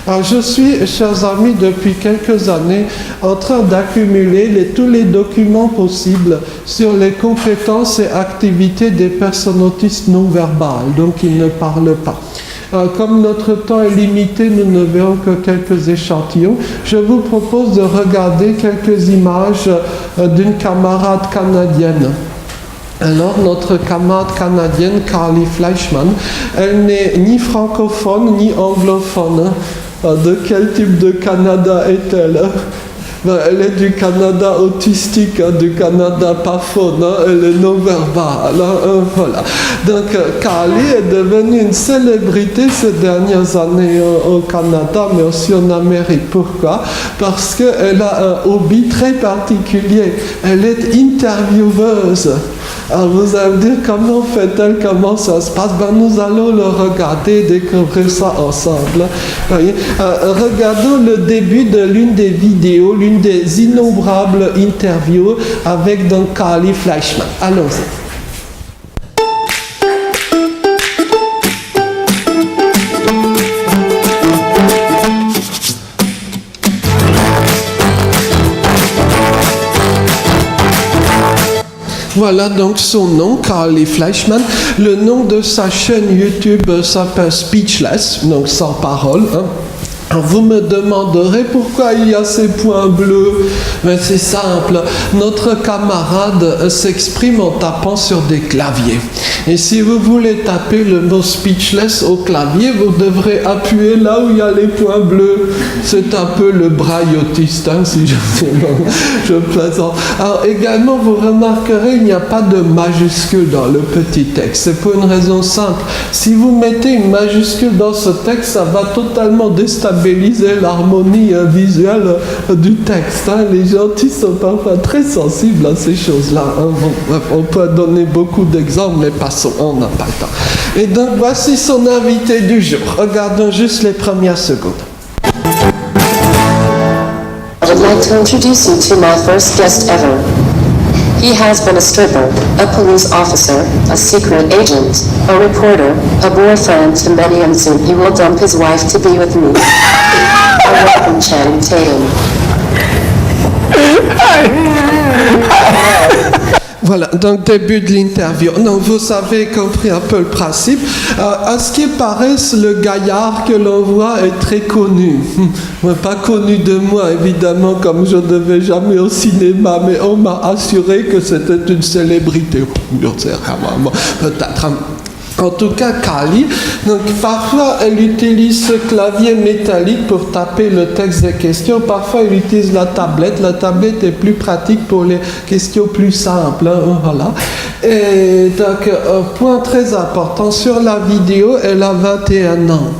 B: Alors, je suis, chers amis, depuis quelques années en train d'accumuler tous les documents possibles sur les compétences et activités des personnes autistes non verbales, donc qui ne parlent pas. Comme notre temps est limité, nous ne verrons que quelques échantillons. Je vous propose de regarder quelques images d'une camarade canadienne. Alors, notre camarade canadienne, Carly Fleischmann, elle n'est ni francophone ni anglophone. De quel type de Canada est-elle? Elle est du Canada autistique, du Canada pas faune, elle est non-verbale. Voilà. Donc, Carly est devenue une célébrité ces dernières années au Canada, mais aussi en Amérique. Pourquoi? Parce qu'elle a un hobby très particulier. Elle est intervieweuse. Alors vous allez me dire, comment fait-elle, comment ça se passe? Nous allons le regarder, découvrir ça ensemble. Voyez? Regardons le début de l'une des vidéos, l'une des innombrables interviews avec donc Carly Fleischmann. Allons-y. Voilà donc son nom, Carly Fleischmann. Le nom de sa chaîne YouTube s'appelle Speechless, donc sans parole. Vous me demanderez pourquoi il y a ces points bleus. Mais c'est simple, notre camarade s'exprime en tapant sur des claviers. Et si vous voulez taper le mot speechless au clavier, vous devrez appuyer là où il y a les points bleus. C'est un peu le braille autiste, si je plaisante. Alors également, vous remarquerez, il n'y a pas de majuscule dans le petit texte. C'est pour une raison simple. Si vous mettez une majuscule dans ce texte, ça va totalement déstabiliser l'harmonie visuelle du texte. Les gentils sont parfois très sensibles à ces choses-là. On peut donner beaucoup d'exemples, mais passons, on n'a pas le temps. Et donc voici son invité du jour. Regardons juste les premières secondes.
H: I would like to introduce you to my first guest ever. He has been a stripper, a police officer, a secret agent, a reporter, a boyfriend to many, and soon he will dump his wife to be with me. I welcome Channing Tatum.
B: Voilà, donc début de l'interview. Donc vous avez compris un peu le principe. À ce qui paraît, le gaillard que l'on voit est très connu. Pas connu de moi, évidemment, comme je ne vais jamais au cinéma, mais on m'a assuré que c'était une célébrité. Peut-être. En tout cas, Carly, donc parfois elle utilise ce clavier métallique pour taper le texte des questions, parfois elle utilise la tablette. La tablette est plus pratique pour les questions plus simples, voilà. Et donc, point très important, sur la vidéo, elle a 21 ans.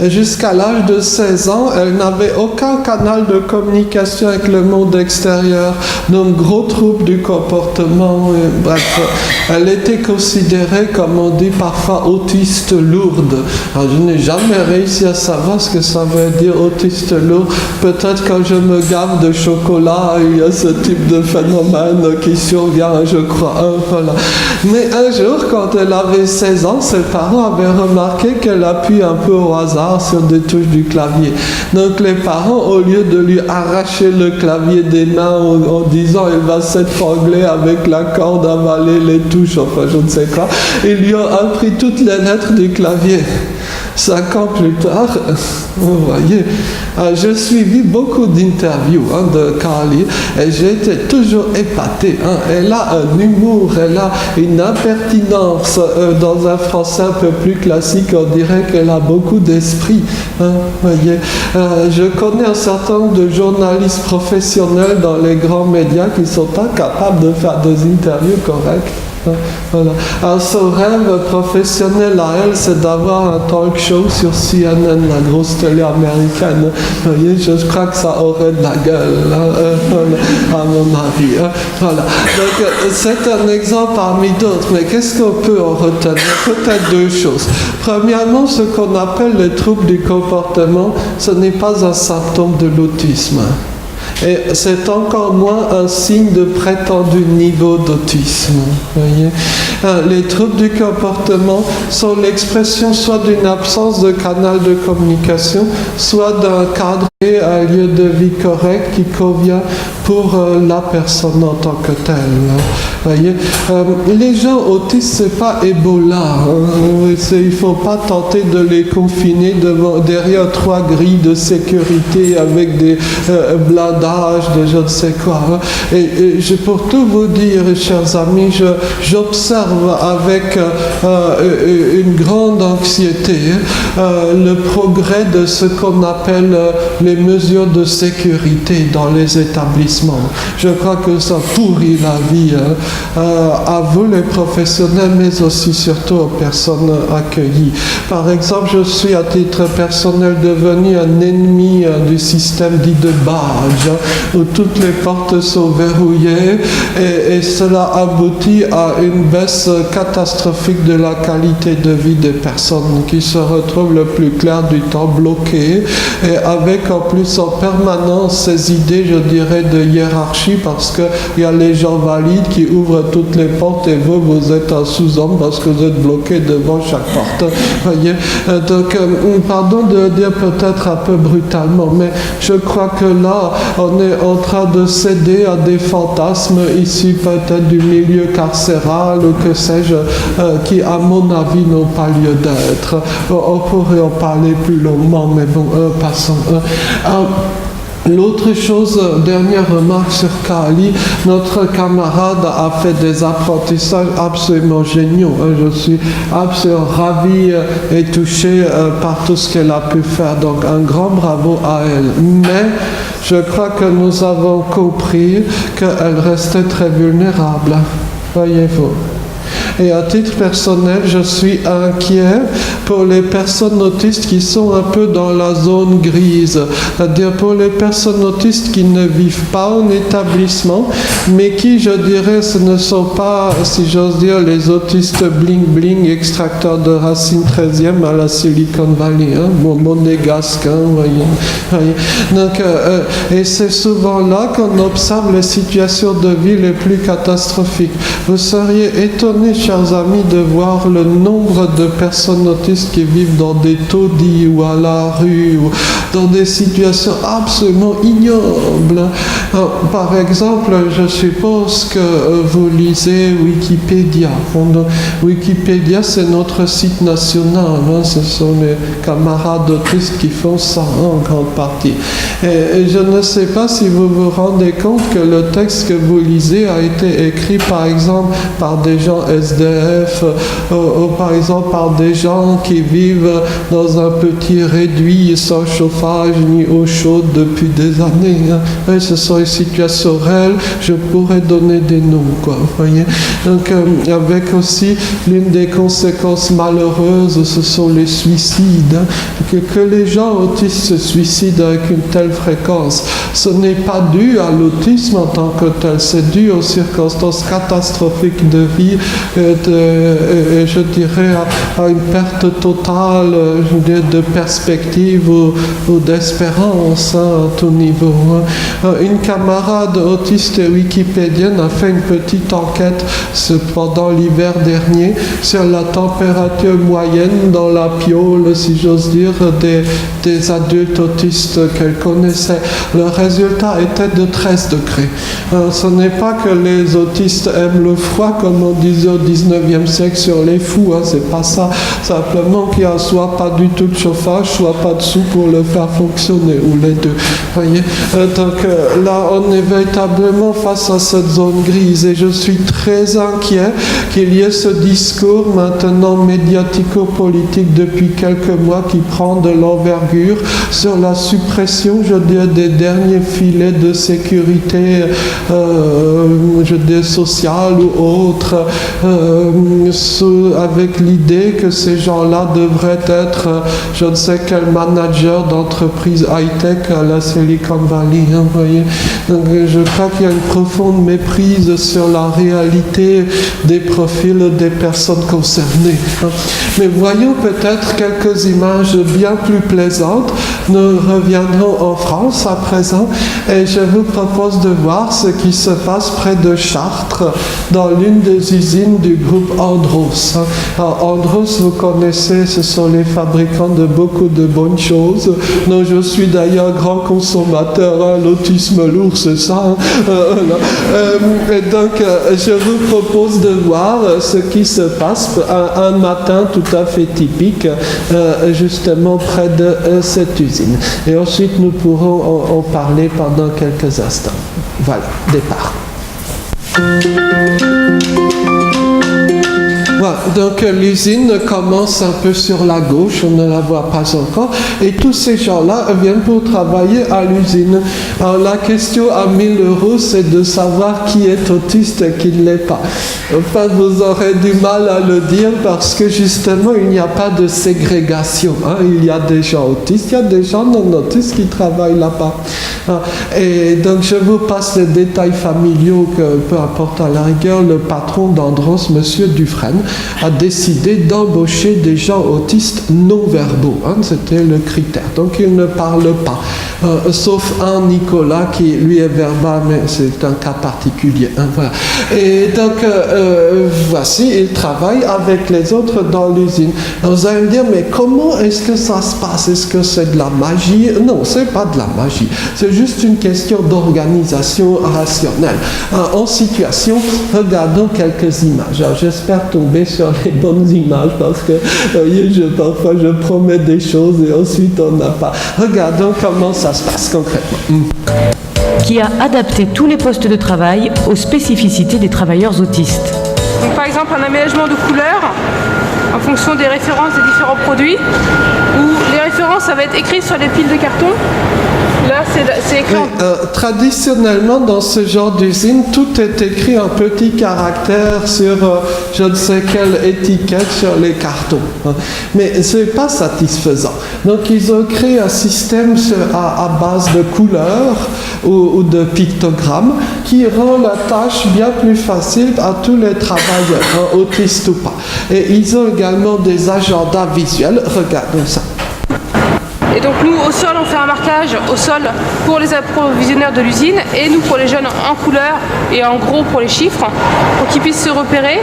B: Jusqu'à l'âge de 16 ans, elle n'avait aucun canal de communication avec le monde extérieur, donc gros trouble du comportement, bref, elle était considérée, comme on dit parfois, autiste lourde. Alors, je n'ai jamais réussi à savoir ce que ça veut dire autiste lourd. Peut-être quand je me gave de chocolat, il y a ce type de phénomène qui survient, je crois. Voilà. Mais un jour, quand elle avait 16 ans, ses parents avaient remarqué qu'elle appuie un peu au hasard sur des touches du clavier. Donc les parents, au lieu de lui arracher le clavier des mains en disant il va s'étrangler avec la corde, avaler les touches, enfin je ne sais quoi, ils lui ont appris toutes les lettres du clavier. 5 ans plus tard, vous voyez, j'ai suivi beaucoup d'interviews de Carly et j'ai été toujours épaté. Elle a un humour, elle a une impertinence dans un français un peu plus classique, on dirait qu'elle a beaucoup d'esprit. Voyez. Je connais un certain nombre de journalistes professionnels dans les grands médias qui sont incapables de faire des interviews correctes. Voilà. Alors, son rêve professionnel à elle, c'est d'avoir un talk show sur CNN, la grosse télé américaine. Vous voyez, je crois que ça aurait de la gueule, à mon avis. Voilà. Donc, c'est un exemple parmi d'autres, mais qu'est-ce qu'on peut en retenir? Peut-être deux choses. Premièrement, ce qu'on appelle les troubles du comportement, ce n'est pas un symptôme de l'autisme. Et c'est encore moins un signe de prétendu niveau d'autisme. Voyez, les troubles du comportement sont l'expression soit d'une absence de canal de communication, soit d'un cadre et un lieu de vie correct qui convient pour la personne en tant que telle. Voyez, les gens autistes, c'est pas Ebola. Il faut pas tenter de les confiner derrière 3 grilles de sécurité avec des blindages de je ne sais quoi. Et pour tout vous dire, chers amis, j'observe avec une grande anxiété le progrès de ce qu'on appelle les mesures de sécurité dans les établissements. Je crois que ça pourrit la vie à vous les professionnels, mais aussi surtout aux personnes accueillies. Par exemple, je suis à titre personnel devenu un ennemi du système dit de badge, où toutes les portes sont verrouillées et cela aboutit à une baisse catastrophique de la qualité de vie des personnes qui se retrouvent le plus clair du temps bloquées et avec en plus en permanence ces idées, je dirais, de hiérarchie parce qu'il y a les gens valides qui ouvrent toutes les portes et vous êtes un sous-homme parce que vous êtes bloqué devant chaque porte. Voyez, donc, pardon de le dire peut-être un peu brutalement, mais je crois que là, on est en train de céder à des fantasmes issus peut-être du milieu carcéral ou que sais-je, qui, à mon avis, n'ont pas lieu d'être. On pourrait en parler plus longuement, mais bon, passons. L'autre chose, dernière remarque sur Kali, notre camarade a fait des apprentissages absolument géniaux. Je suis absolument ravi et touché par tout ce qu'elle a pu faire. Donc un grand bravo à elle. Mais je crois que nous avons compris qu'elle restait très vulnérable. Voyez-vous. Et à titre personnel, je suis inquiet pour les personnes autistes qui sont un peu dans la zone grise. C'est-à-dire pour les personnes autistes qui ne vivent pas en établissement, mais qui, je dirais, ce ne sont pas, si j'ose dire, les autistes bling-bling, extracteurs de racines 13e à la Silicon Valley, monégasque, voyez. Donc, et c'est souvent là qu'on observe les situations de vie les plus catastrophiques. Vous seriez étonnés, chers amis, de voir le nombre de personnes autistes qui vivent dans des taudis ou à la rue ou dans des situations absolument ignobles. Par exemple, je suppose que vous lisez Wikipédia. Wikipédia, c'est notre site national. Ce sont les camarades autistes qui font ça en grande partie. Et je ne sais pas si vous vous rendez compte que le texte que vous lisez a été écrit, par exemple, par des gens SDF, ou par exemple par des gens qui vivent dans un petit réduit sans chauffage ni eau chaude depuis des années. Et ce sont des situations réelles, je pourrais donner des noms, quoi, vous voyez. Donc, avec aussi l'une des conséquences malheureuses, ce sont les suicides. Que les gens autistes se suicident avec une telle fréquence, ce n'est pas dû à l'autisme en tant que tel, c'est dû aux circonstances catastrophiques de vie, je dirais à une perte totale de perspective ou d'espérance à tout niveau. Une camarade autiste wikipédienne a fait une petite enquête pendant l'hiver dernier sur la température moyenne dans la piole, si j'ose dire, des adultes autistes qu'elle connaissait. Le résultat était de 13 degrés. Ce n'est pas que les autistes aiment le froid comme on disait au 19e siècle sur les fous, c'est pas ça. Simplement qu'il n'y a soit pas du tout de chauffage, soit pas de sous pour le faire fonctionner, ou les deux. Voyez. Donc là, on est véritablement face à cette zone grise et je suis très inquiet qu'il y ait ce discours maintenant médiatico-politique depuis quelques mois qui prend de l'envergure sur la suppression, je dirais, des derniers filets de sécurité, je dirais, sociale ou autre, avec l'idée que ces gens-là devraient être, je ne sais quel manager d'entreprise high-tech à la Silicon Valley, vous voyez. Donc, je crois qu'il y a une profonde méprise sur la réalité des profils des personnes concernées. Mais voyons peut-être quelques images bien plus plaisantes. Nous reviendrons en France à présent et je vous propose de voir ce qui se passe près de Chartres, dans l'une des usines du groupe Andros. Alors, Andros, vous connaissez, ce sont les fabricants de beaucoup de bonnes choses, dont je suis d'ailleurs grand consommateur, l'autisme lourd, c'est ça. Et donc, je vous propose de voir ce qui se passe un matin tout à fait typique, justement près de cette usine. Et ensuite, nous pourrons en parler pendant quelques instants. Voilà, départ. Voilà, donc l'usine commence un peu sur la gauche, on ne la voit pas encore, et tous ces gens-là viennent pour travailler à l'usine. Alors la question à 1000 €, c'est de savoir qui est autiste et qui ne l'est pas. Enfin, vous aurez du mal à le dire parce que justement, il n'y a pas de ségrégation. Il y a des gens autistes, il y a des gens non autistes qui travaillent là-bas. Et donc je vous passe les détails familiaux que peu importe à la rigueur. Le patron d'Andros, Monsieur Dufresne, a décidé d'embaucher des gens autistes non-verbaux. C'était le critère. Donc ils ne parlent pas. sauf un Nicolas qui lui est verbal, mais c'est un cas particulier. Hein, voilà. Et donc, voici, il travaille avec les autres dans l'usine. Vous allez me dire, mais comment est-ce que ça se passe? Est-ce que c'est de la magie? Non, c'est pas de la magie. C'est juste une question d'organisation rationnelle. En situation, regardons quelques images. Alors, j'espère tomber sur les bonnes images parce que, voyez, parfois je promets des choses et ensuite on n'a pas. Regardons comment ça se passe concrètement.
I: Qui a adapté tous les postes de travail aux spécificités des travailleurs autistes.
J: Donc, par exemple, un aménagement de couleurs en fonction des références des différents produits, où les références, ça va être écrit sur les piles de carton. Là, c'est écrit.
B: Oui, traditionnellement, dans ce genre d'usine, tout est écrit en petits caractères sur je ne sais quelle étiquette sur les cartons. Mais ce n'est pas satisfaisant. Donc, ils ont créé un système à base de couleurs ou de pictogrammes qui rend la tâche bien plus facile à tous les travailleurs, autistes ou pas. Et ils ont également des agendas visuels. Regardons ça.
J: Et donc nous, au sol, on fait un marquage au sol pour les approvisionneurs de l'usine et nous pour les jeunes en couleur et en gros pour les chiffres, pour qu'ils puissent se repérer,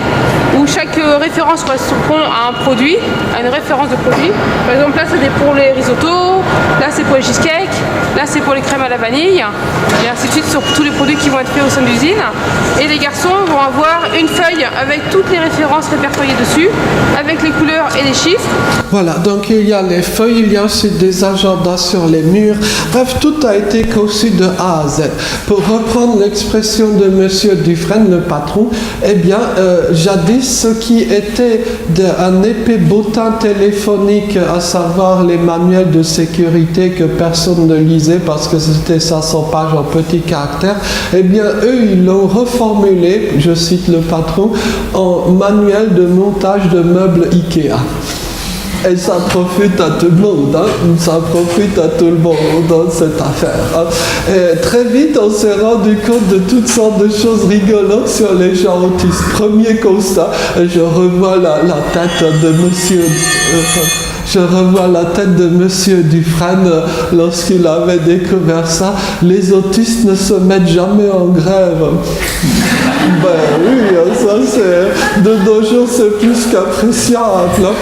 J: où chaque référence correspond à un produit, à une référence de produit. Par exemple, là, c'est pour les risottos, là, c'est pour les cheesecakes, là, c'est pour les crèmes à la vanille, et ainsi de suite sur tous les produits qui vont être faits au sein de l'usine. Et les garçons vont avoir une feuille avec toutes les références répertoriées dessus, avec les couleurs et les chiffres.
B: Voilà, donc il y a les feuilles, il y a aussi des agendas sur les murs. Bref, tout a été conçu de A à Z. Pour reprendre l'expression de Monsieur Dufresne, le patron, eh bien, jadis, ce qui était un épais bottin téléphonique, à savoir les manuels de sécurité que personne ne lisait parce que c'était 500 pages en petits caractères, eh bien, eux, ils l'ont reformulé, je cite le patron, en manuel de montage de meubles Ikea. Et ça profite à tout le monde, hein? Ça profite à tout le monde dans cette affaire. Hein? Et très vite, on s'est rendu compte de toutes sortes de choses rigolotes sur les gens autistes. Premier constat, je revois la tête de Monsieur... Je revois la tête de Monsieur Dufresne lorsqu'il avait découvert ça. Les autistes ne se mettent jamais en grève. Ben oui, ça c'est... De nos jours, c'est plus qu'appréciable.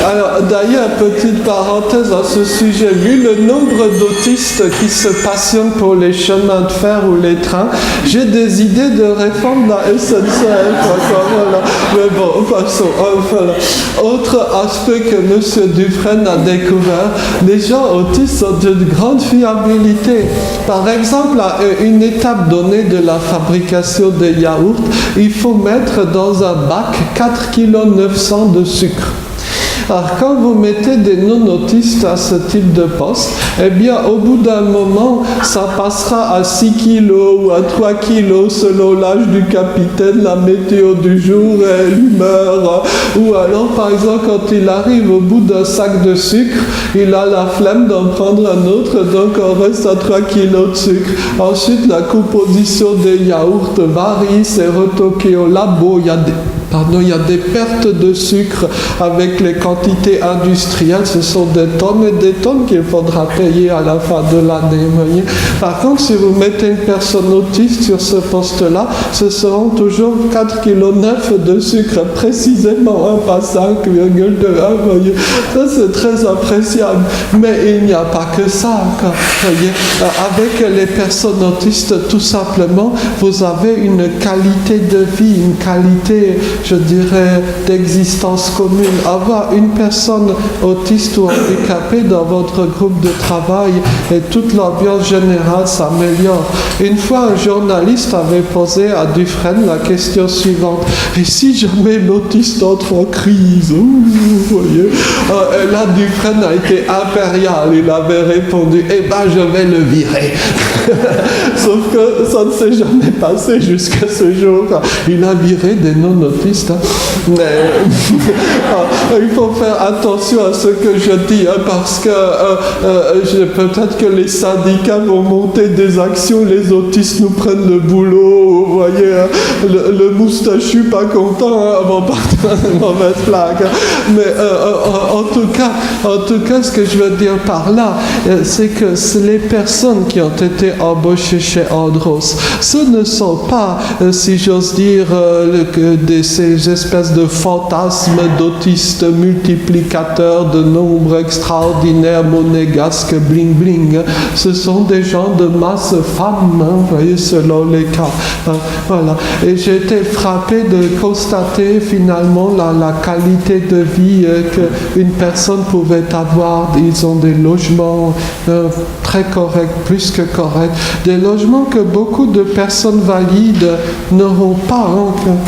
B: Alors, d'ailleurs, petite parenthèse à ce sujet, vu le nombre d'autistes qui se passionnent pour les chemins de fer ou les trains, j'ai des idées de réforme de la SNCF. Voilà. Mais bon, passons. Voilà. Autre aspect que Monsieur Dufresne a découvert, les gens autistes ont d'une grande fiabilité. Par exemple, à une étape donnée de la fabrication des yaourts, il faut mettre dans un bac 4,9 kg de sucre. Alors, quand vous mettez des non-autistes à ce type de poste, eh bien, au bout d'un moment, ça passera à 6 kilos ou à 3 kilos selon l'âge du capitaine, la météo du jour et l'humeur. Ou alors, par exemple, quand il arrive au bout d'un sac de sucre, il a la flemme d'en prendre un autre, donc on reste à 3 kilos de sucre. Ensuite, la composition des yaourts varie, c'est retoqué au labo, il y a des pertes de sucre avec les quantités industrielles. Ce sont des tonnes et des tonnes qu'il faudra payer à la fin de l'année. Par contre, si vous mettez une personne autiste sur ce poste-là, ce seront toujours 4,9 kg de sucre, précisément, pas 5,2. Ça, c'est très appréciable. Mais il n'y a pas que ça. Voyez. Avec les personnes autistes, tout simplement, vous avez une qualité de vie, une qualité, je dirais, d'existence commune. Avoir une personne autiste ou handicapée dans votre groupe de travail et toute l'ambiance générale s'améliore. Une fois, un journaliste avait posé à Dufresne la question suivante: et si jamais l'autiste entre en crise? Vous voyez. Et là, Dufresne a été impérial. Il avait répondu: eh ben, je vais le virer. Sauf que ça ne s'est jamais passé jusqu'à ce jour. Il a viré des non-autistes terroriste. Il faut faire attention à ce que je dis, parce que peut-être que les syndicats vont monter des actions, les autistes nous prennent le boulot, vous voyez, le moustachu pas content, avant partir une mauvaise blague. Mais en tout cas, ce que je veux dire par là, c'est que les personnes qui ont été embauchées chez Andros, ce ne sont pas, si j'ose dire, ces espèces de fantasmes d'autistes multiplicateurs de nombres extraordinaires, monégasques, bling bling. Ce sont des gens de masse femmes, vous voyez, selon les cas. Voilà. Et j'ai été frappé de constater finalement la qualité de vie qu'une personne pouvait avoir. Ils ont des logements très corrects, plus que corrects. Des logements que beaucoup de personnes valides n'auront pas,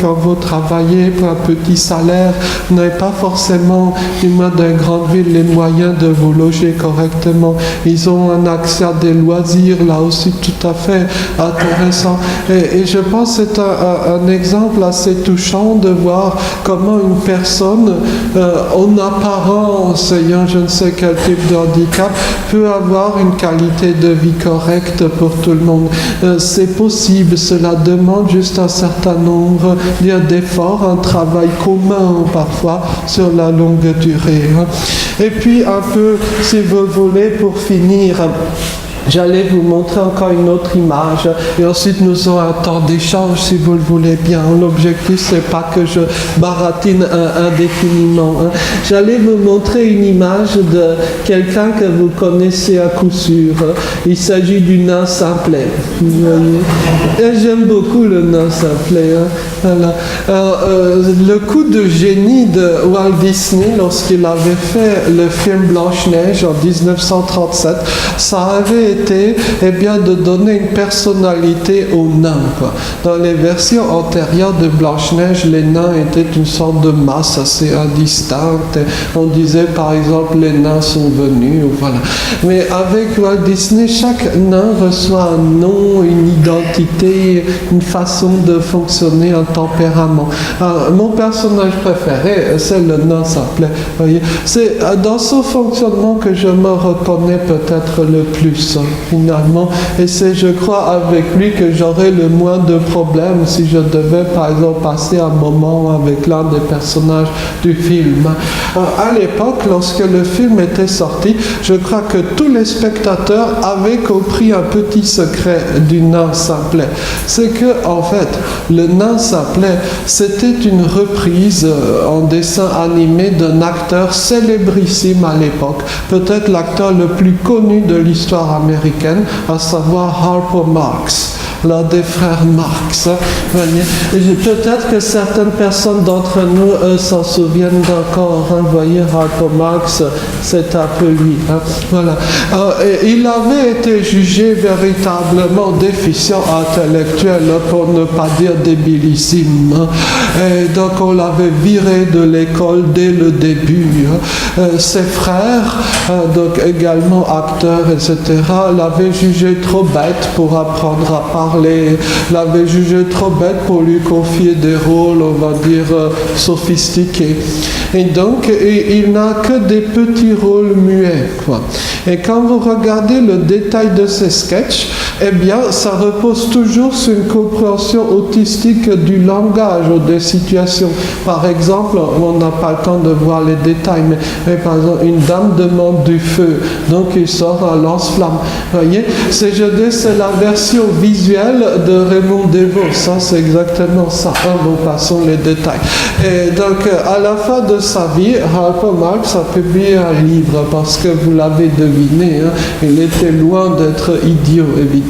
B: quand vous travaillez pour un petit salaire, vous n'avez pas forcément, du moins dans une grande ville, les moyens de vous loger correctement. Ils ont un accès à des loisirs, là aussi tout à fait intéressant. Et je pense que c'est un exemple assez touchant de voir comment une personne, en apparence ayant je ne sais quel type de handicap, peut avoir une qualité de vie correcte pour tout le monde. C'est possible, cela demande juste un certain nombre d'efforts, un travail commun parfois sur la longue durée. Et puis un peu, si vous voulez, pour finir, j'allais vous montrer encore une autre image et ensuite nous aurons un temps d'échange si vous le voulez bien. L'objectif c'est pas que je baratine indéfiniment. J'allais vous montrer une image de quelqu'un que vous connaissez à coup sûr. Il s'agit du nain Simplet. Et j'aime beaucoup le nain Simplet. Voilà. Alors, le coup de génie de Walt Disney lorsqu'il avait fait le film Blanche-Neige en 1937, ça avait été de donner une personnalité aux nains. Dans les versions antérieures de Blanche-Neige, les nains étaient une sorte de masse assez indistincte. On disait par exemple les nains sont venus, voilà. Mais avec Walt Disney, chaque nain reçoit un nom, une identité, une façon de fonctionner, un tempérament. Alors, mon personnage préféré, c'est le nain Simplet. C'est dans son fonctionnement que je me reconnais peut-être le plus. Finalement, et c'est, je crois, avec lui que j'aurais le moins de problèmes si je devais, par exemple, passer un moment avec l'un des personnages du film. À l'époque, lorsque le film était sorti, je crois que tous les spectateurs avaient compris un petit secret du nain Simplet. C'est que, en fait, le nain Simplet, c'était une reprise en dessin animé d'un acteur célébrissime à l'époque, peut-être l'acteur le plus connu de l'histoire américaine, à savoir Harpo Marx, l'un des frères Marx. Peut-être que certaines personnes d'entre nous s'en souviennent encore. Vous voyez, Harpo Marx, c'est un peu lui. Voilà. Il avait été jugé véritablement déficient intellectuel, pour ne pas dire débilissime. Et donc on l'avait viré de l'école dès le début. Ses frères, donc également acteurs, etc., l'avaient jugé trop bête pour apprendre à parler, l'avaient jugé trop bête pour lui confier des rôles, on va dire, sophistiqués. Et donc, il n'a que des petits rôles muets, quoi. Et quand vous regardez le détail de ses sketchs, eh bien, ça repose toujours sur une compréhension autistique du langage ou des situations. Par exemple, on n'a pas le temps de voir les détails, mais par exemple, une dame demande du feu, donc il sort un lance-flamme. Vous voyez, c'est la version visuelle de Raymond Devos, ça c'est exactement ça. Bon, passons les détails. Et donc, à la fin de sa vie, Harpo Marx a publié un livre, parce que vous l'avez deviné, il était loin d'être idiot, évidemment.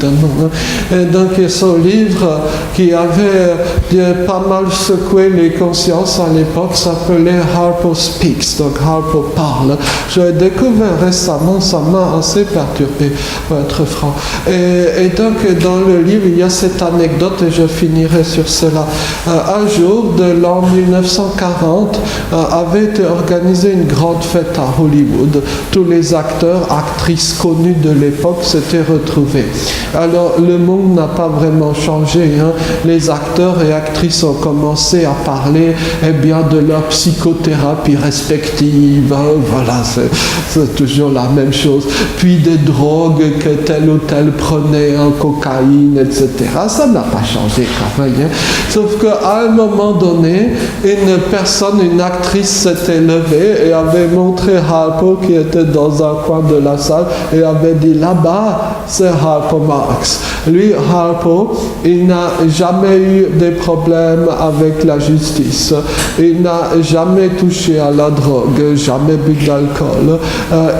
B: Et donc, son livre, qui avait pas mal secoué les consciences à l'époque, s'appelait Harpo Speaks, donc Harpo parle. Je l'ai découvert récemment, ça m'a assez perturbé, pour être franc. Et donc, dans le livre, il y a cette anecdote et je finirai sur cela. Un jour de l'an 1940 avait été organisée une grande fête à Hollywood. Tous les acteurs, actrices connus de l'époque s'étaient retrouvés. Alors le monde n'a pas vraiment changé. Les acteurs et actrices ont commencé à parler de leur psychothérapie respective. Voilà, c'est toujours la même chose. Puis des drogues que tel ou tel prenait, en cocaïne, etc. Ça n'a pas changé quand même. Sauf qu'à un moment donné, une actrice s'était levée et avait montré Harpo qui était dans un coin de la salle et avait dit là-bas, c'est Harpo Marx. Lui, Harpo, il n'a jamais eu des problèmes avec la justice. Il n'a jamais touché à la drogue, jamais bu d'alcool.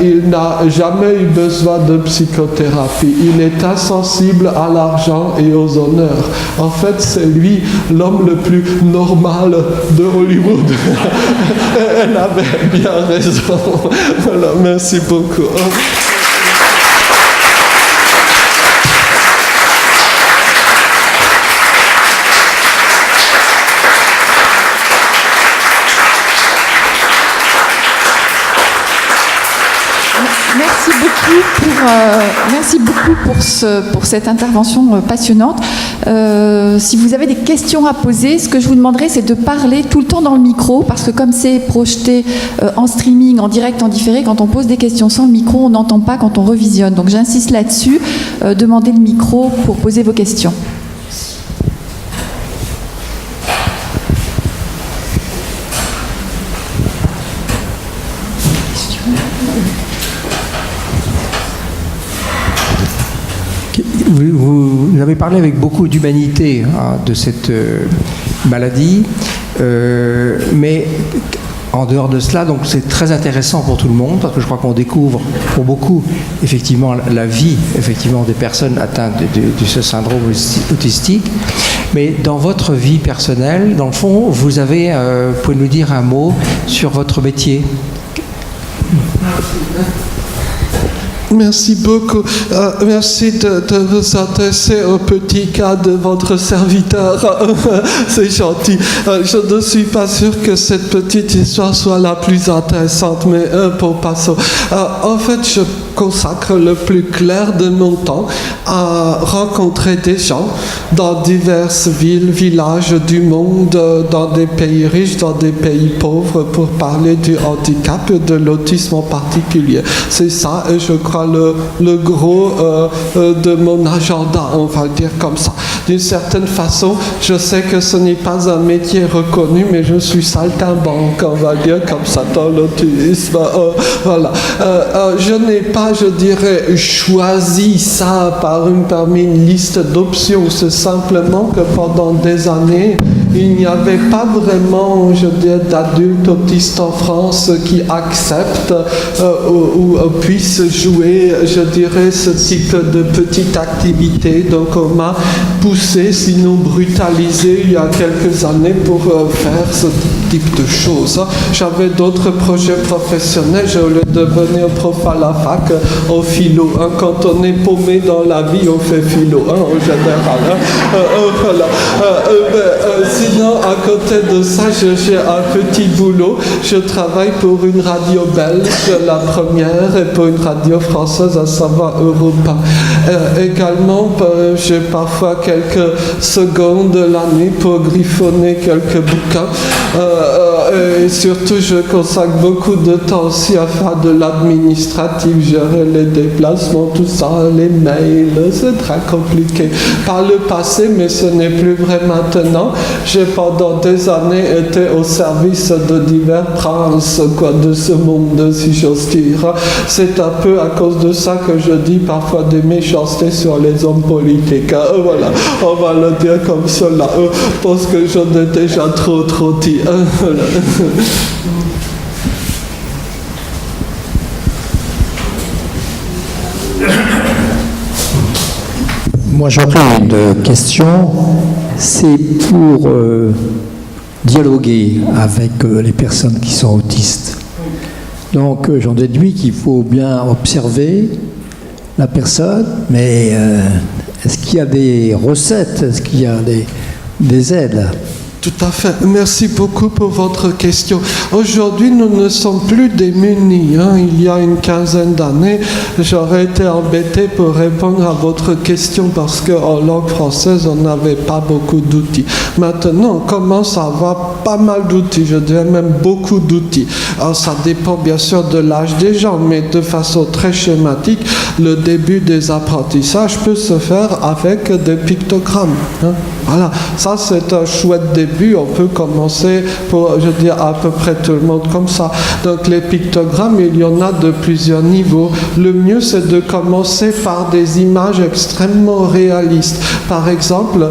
B: Il n'a jamais eu besoin de psychothérapie. Il est insensible à l'argent et aux honneurs. En fait, c'est lui l'homme le plus normal de Hollywood. Elle avait bien raison. Voilà, merci beaucoup.
K: Merci beaucoup pour cette intervention passionnante. Si vous avez des questions à poser, ce que je vous demanderai, c'est de parler tout le temps dans le micro, parce que comme c'est projeté en streaming, en direct, en différé, quand on pose des questions sans le micro, on n'entend pas quand on revisionne. Donc j'insiste là-dessus, demandez le micro pour poser vos questions.
L: Vous avez parlé avec beaucoup d'humanité de cette maladie, mais en dehors de cela, donc c'est très intéressant pour tout le monde parce que je crois qu'on découvre pour beaucoup effectivement la vie effectivement des personnes atteintes de ce syndrome autistique. Mais dans votre vie personnelle, dans le fond, vous avez, pouvez nous dire un mot sur votre métier?
B: Merci beaucoup. Merci de vous intéresser au petit cas de votre serviteur. C'est gentil. Je ne suis pas sûr que cette petite histoire soit la plus intéressante, mais pour passer. En fait, je consacre le plus clair de mon temps à rencontrer des gens dans diverses villes, villages du monde, dans des pays riches, dans des pays pauvres, pour parler du handicap et de l'autisme en particulier. C'est ça, et je crois, le gros de mon agenda, on va dire comme ça. D'une certaine façon, je sais que ce n'est pas un métier reconnu, mais je suis saltimbanque, on va dire comme ça, dans l'autisme. Voilà. Je n'ai pas, je dirais, choisi ça parmi une liste d'options. C'est simplement que pendant des années, il n'y avait pas vraiment, je dirais, d'adultes autistes en France qui acceptent ou puissent jouer, je dirais, ce type de petite activité. Donc on m'a poussé, sinon brutalisé, il y a quelques années pour faire ce type de choses. J'avais d'autres projets professionnels. Je voulais devenir prof à la fac en philo. Quand on est paumé dans la vie, on fait philo, en général. Voilà. Sinon, à côté de ça, j'ai un petit boulot. Je travaille pour une radio belge, la première, et pour une radio française, à savoir Europa. Également, j'ai parfois quelques secondes la nuit pour griffonner quelques bouquins. Et surtout, je consacre beaucoup de temps aussi à faire de l'administratif, gérer les déplacements, tout ça, les mails, c'est très compliqué. Par le passé, mais ce n'est plus vrai maintenant, j'ai pendant des années été au service de divers princes de ce monde, si j'ose dire. C'est un peu à cause de ça que je dis parfois des méchancetés sur les hommes politiques. Voilà, on va le dire comme cela, parce que j'en ai déjà trop dit. Voilà.
M: Moi j'aurais une question, c'est pour dialoguer avec les personnes qui sont autistes. Donc j'en déduis qu'il faut bien observer la personne, mais Est-ce qu'il y a des recettes? Est-ce qu'il y a des aides?
B: Tout à fait. Merci beaucoup pour votre question. Aujourd'hui, nous ne sommes plus démunis. Il y a une quinzaine d'années, j'aurais été embêté pour répondre à votre question parce qu'en langue française, on n'avait pas beaucoup d'outils. Maintenant, on commence à avoir pas mal d'outils, je dirais même beaucoup d'outils. Alors, ça dépend bien sûr de l'âge des gens, mais de façon très schématique, le début des apprentissages peut se faire avec des pictogrammes. Voilà, ça c'est un chouette début, on peut commencer pour, je dis à peu près tout le monde comme ça. Donc les pictogrammes, il y en a de plusieurs niveaux. Le mieux c'est de commencer par des images extrêmement réalistes. Par exemple,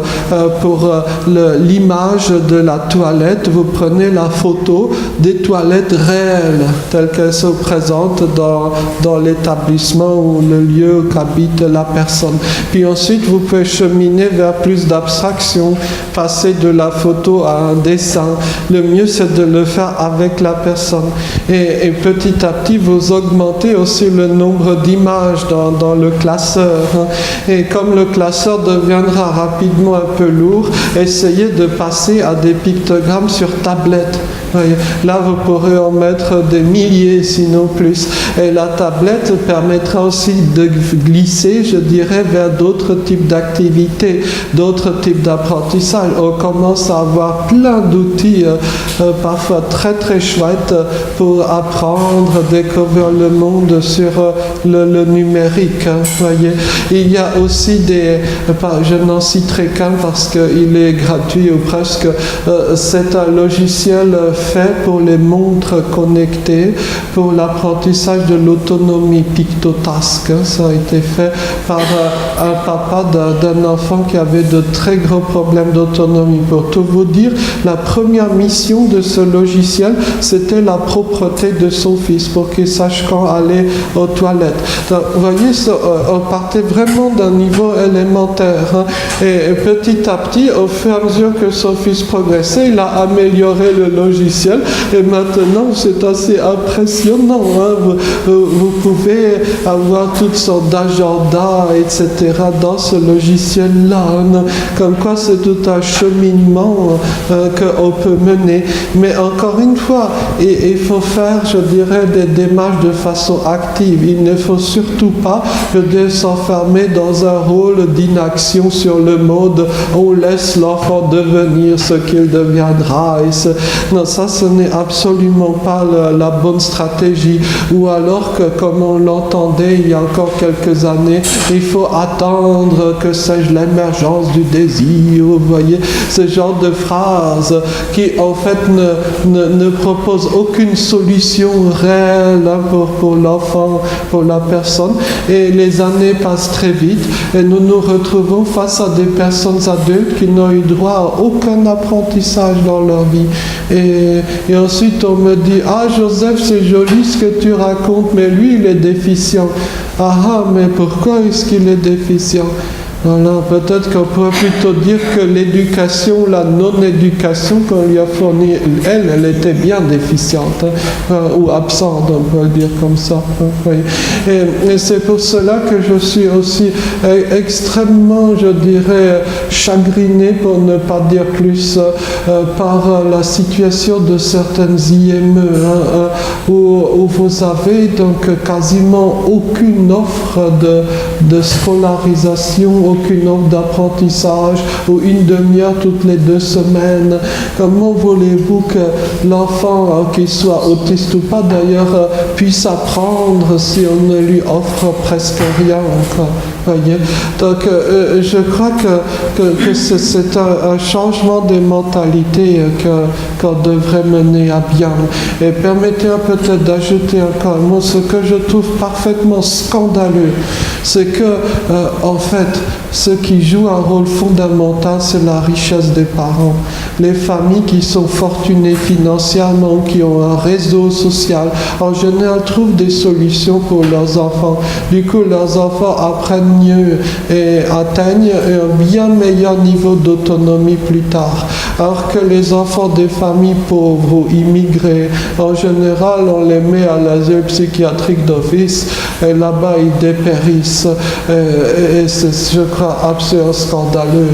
B: pour l'image de la toilette, vous prenez la photo des toilettes réelles, telles qu'elles se présentent dans l'établissement ou le lieu qu'habite la personne. Puis ensuite, vous pouvez cheminer vers plus d'abstraction, passer de la photo à un dessin. Le mieux, c'est de le faire avec la personne. Et petit à petit, vous augmentez aussi le nombre d'images dans le classeur. Et comme le classeur deviendra rapidement un peu lourd, essayez de passer à des pictogrammes sur tablette. Là, vous pourrez en mettre des milliers, sinon plus. Et la tablette permettra aussi de glisser, je dirais, vers d'autres types d'activités, d'autres types d'apprentissage. On commence à avoir plein d'outils, parfois très très chouettes, pour apprendre, découvrir le monde sur le numérique. Voyez. Il y a aussi je n'en citerai qu'un parce qu'il est gratuit ou presque, c'est un logiciel fait pour les montres connectées, pour l'apprentissage de l'autonomie, Pictotask. Ça a été fait par un papa d'un enfant qui avait de très gros problèmes d'autonomie. Pour tout vous dire, la première mission de ce logiciel, c'était la propreté de son fils, pour qu'il sache quand aller aux toilettes. Donc, vous voyez, on partait vraiment d'un niveau élémentaire. Et petit à petit, au fur et à mesure que son fils progressait, il a amélioré le logiciel. Et maintenant, c'est assez impressionnant. Vous pouvez avoir toutes sortes d'agendas, etc. dans ce logiciel-là. Comme quoi, c'est tout un cheminement qu'on peut mener. Mais encore une fois, il faut faire, je dirais, des démarches de façon active. Il ne faut surtout pas, s'enfermer dans un rôle d'inaction sur le monde. On laisse l'enfant devenir ce qu'il deviendra. Non, ça, ce n'est absolument pas la bonne stratégie. Ou alors que, comme on l'entendait il y a encore quelques années, il faut attendre que sais-je l'émergence du désir. Vous voyez, ce genre de phrases qui en fait ne proposent aucune solution réelle pour l'enfant, pour la personne. Et les années passent très vite et nous nous retrouvons face à des personnes adultes qui n'ont eu droit à aucun apprentissage dans leur vie. Et ensuite on me dit: ah Joseph, c'est joli ce que tu racontes, mais lui il est déficient. Ah, mais pourquoi est-ce qu'il est déficient? Voilà, peut-être qu'on pourrait plutôt dire que l'éducation, la non-éducation qu'on lui a fournie, elle était bien déficiente, ou absente, on peut le dire comme ça. Oui. Et c'est pour cela que je suis aussi extrêmement, je dirais, chagriné, pour ne pas dire plus, par la situation de certaines IME, où vous avez donc quasiment aucune offre de scolarisation, aucune offre d'apprentissage, ou une demi-heure toutes les 2 semaines. Comment voulez-vous que l'enfant, qu'il soit autiste ou pas d'ailleurs, puisse apprendre si on ne lui offre presque rien encore? Voyez. Donc je crois que c'est un changement des mentalités qu'on devrait mener à bien. Et permettez-moi peut-être d'ajouter encore un mot. Ce que je trouve parfaitement scandaleux, c'est que en fait, ce qui joue un rôle fondamental, c'est la richesse des parents. Les familles qui sont fortunées financièrement, qui ont un réseau social, en général trouvent des solutions pour leurs enfants. Du coup, leurs enfants apprennent mieux et atteignent un bien meilleur niveau d'autonomie plus tard. Alors que les enfants des familles familles pauvres ou immigrées. En général, on les met à l'asile psychiatrique d'office et là-bas, ils dépérissent. Et c'est, je crois, absolument scandaleux.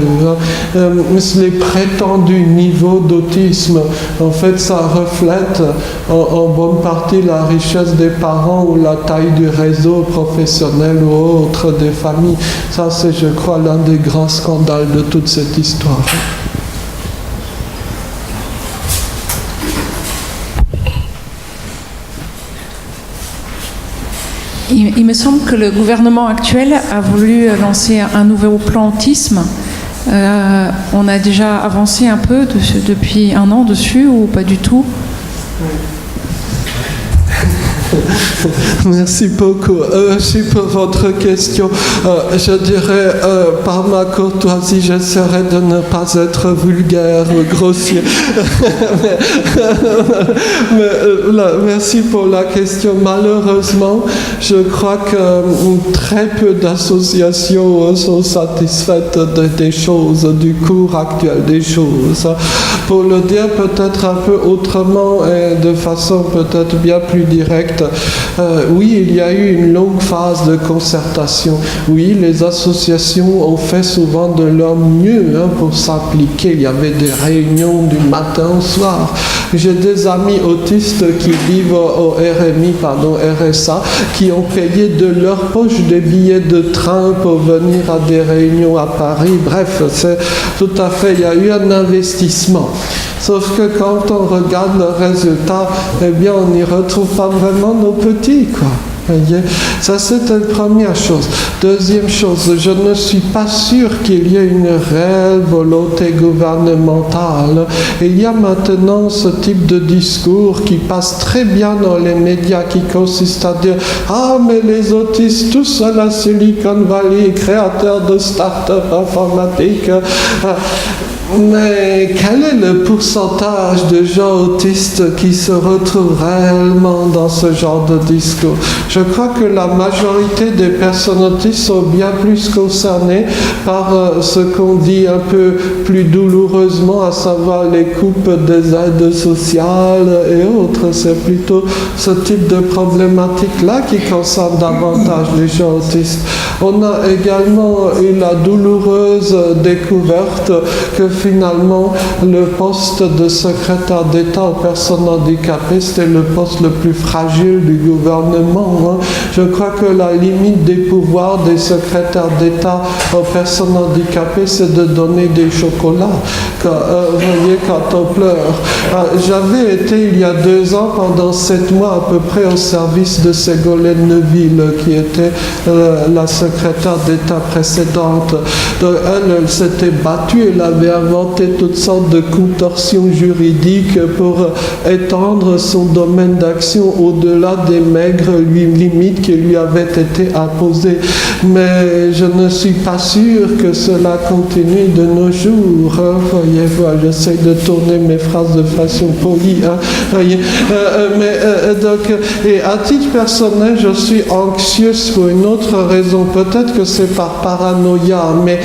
B: Les prétendus niveaux d'autisme, en fait, ça reflète en bonne partie la richesse des parents ou la taille du réseau professionnel ou autre des familles. Ça, c'est, je crois, l'un des grands scandales de toute cette histoire.
N: Il me semble que le gouvernement actuel a voulu lancer un nouveau plan autisme. On a déjà avancé un peu depuis un an dessus ou pas du tout?
B: Merci beaucoup. Merci pour votre question. Je dirais, par ma courtoisie, j'essaierai de ne pas être vulgaire ou grossier. Merci pour la question. Malheureusement, je crois que très peu d'associations sont satisfaites des choses, du cours actuel des choses. Pour le dire peut-être un peu autrement et de façon peut-être bien plus directe, oui, il y a eu une longue phase de concertation. Oui, les associations ont fait souvent de leur mieux pour s'impliquer. Il y avait des réunions du matin au soir. J'ai des amis autistes qui vivent au RSA, qui ont payé de leur poche des billets de train pour venir à des réunions à Paris. Bref, c'est tout à fait, il y a eu un investissement. Sauf que quand on regarde le résultat, eh bien, on n'y retrouve pas vraiment nos petits, quoi. Voyez, ça c'était la première chose. Deuxième chose, je ne suis pas sûr qu'il y ait une réelle volonté gouvernementale. Il y a maintenant ce type de discours qui passe très bien dans les médias, qui consiste à dire « Ah, mais les autistes, tous à la Silicon Valley, créateurs de start-up informatiques. » Mais quel est le pourcentage de gens autistes qui se retrouvent réellement dans ce genre de discours? Je crois que la majorité des personnes autistes sont bien plus concernées par ce qu'on dit un peu plus douloureusement, à savoir les coupes des aides sociales et autres. C'est plutôt ce type de problématique-là qui concerne davantage les gens autistes. On a également eu la douloureuse découverte que finalement, le poste de secrétaire d'État aux personnes handicapées, c'était le poste le plus fragile du gouvernement. Je crois que la limite des pouvoirs des secrétaires d'État aux personnes handicapées, c'est de donner des chocolats. Vous voyez, quand on pleure. J'avais été, il y a 2 ans, pendant 7 mois à peu près, au service de Ségolène Neuville, qui était la secrétaire d'État précédente. Donc, elle s'était battue, elle avait inventé toutes sortes de contorsions juridiques pour étendre son domaine d'action au-delà des maigres limites qui lui avaient été imposées. Mais je ne suis pas sûr que cela continue de nos jours. Voyez-vous, j'essaie de tourner mes phrases de façon polie. Donc, et à titre personnel, je suis anxieuse pour une autre raison. Peut-être que c'est par paranoïa, mais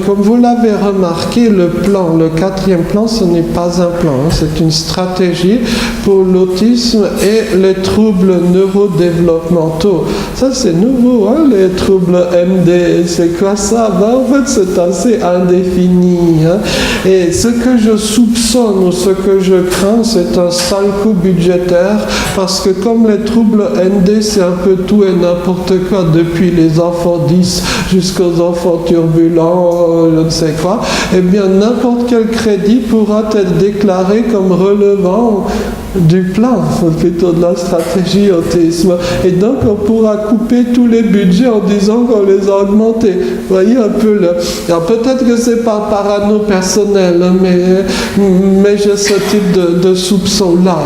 B: comme vous l'avez remarqué, le 4e plan, ce n'est pas un plan, c'est une stratégie pour l'autisme et les troubles neurodéveloppementaux. Ça, c'est nouveau, les troubles MD. C'est quoi ça? En fait, c'est assez indéfini. Et ce que je soupçonne ou ce que je crains, c'est un sale coup budgétaire, parce que comme les troubles ND, c'est un peu tout et n'importe quoi, depuis les enfants 10 jusqu'aux enfants turbulents, je ne sais quoi, eh bien, n'importe quel crédit pourra être déclaré comme relevant du plan, plutôt de la stratégie autisme. Et donc, on pourra couper tous les budgets en disant qu'on les a augmentés. Vous voyez un peu Alors, peut-être que c'est par parano personnel, mais j'ai ce type de soupçon-là.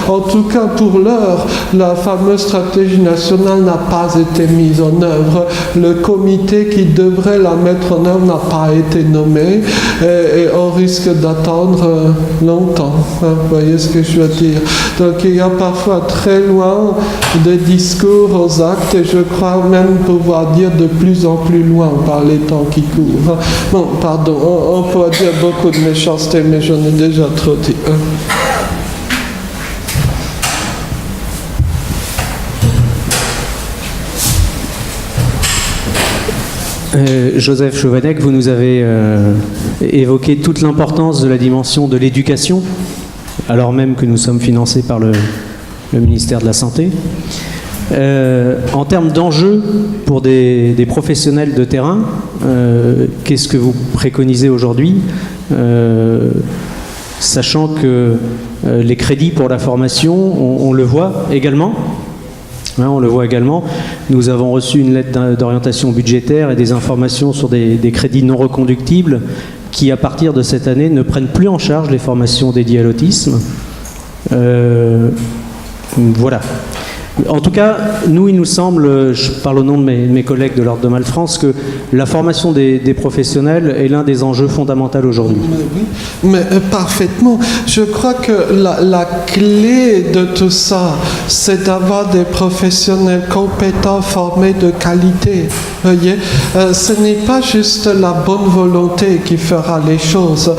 B: En tout cas, pour l'heure, la fameuse stratégie nationale n'a pas été mise en œuvre. Le comité qui devrait la mettre en œuvre n'a pas été nommé. et on risque d'attendre longtemps. Hein, vous voyez ce que je veux dire? Donc il y a parfois très loin des discours aux actes, et je crois même pouvoir dire de plus en plus loin par les temps qui courent. Bon, pardon, on peut dire beaucoup de méchanceté, mais j'en ai déjà trop dit.
A: Joseph Chovanec, vous nous avez évoqué toute l'importance de la dimension de l'éducation, alors même que nous sommes financés par le ministère de la Santé. En termes d'enjeux pour des professionnels de terrain, qu'est-ce que vous préconisez aujourd'hui, sachant que les crédits pour la formation, on le voit également. Hein, on le voit également. Nous avons reçu une lettre d'orientation budgétaire et des informations sur des crédits non reconductibles qui, à partir de cette année, ne prennent plus en charge les formations dédiées à l'autisme. Voilà. En tout cas, nous, il nous semble, je parle au nom de mes collègues de l'Ordre de Malfrance, que la formation des professionnels est l'un des enjeux fondamentaux aujourd'hui.
B: Mais parfaitement. Je crois que la clé de tout ça, c'est d'avoir des professionnels compétents, formés de qualité. Voyez, ce n'est pas juste la bonne volonté qui fera les choses.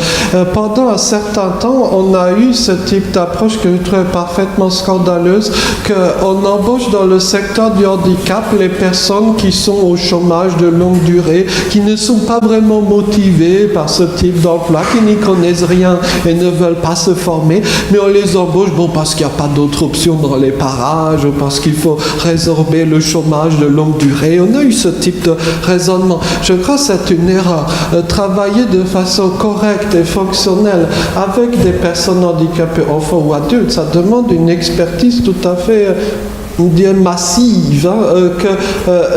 B: Pendant un certain temps, on a eu ce type d'approche que je trouve parfaitement scandaleuse, qu'on embauche dans le secteur du handicap les personnes qui sont au chômage de longue durée, qui ne sont pas vraiment motivées par ce type d'emploi, qui n'y connaissent rien et ne veulent pas se former, mais on les embauche parce qu'il n'y a pas d'autre option dans les parages, ou parce qu'il faut résorber le chômage de longue durée. On a eu ce type de raisonnement. Je crois que c'est une erreur. Travailler de façon correcte et fonctionnelle avec des personnes handicapées, enfants ou adultes, ça demande une expertise tout à fait massive que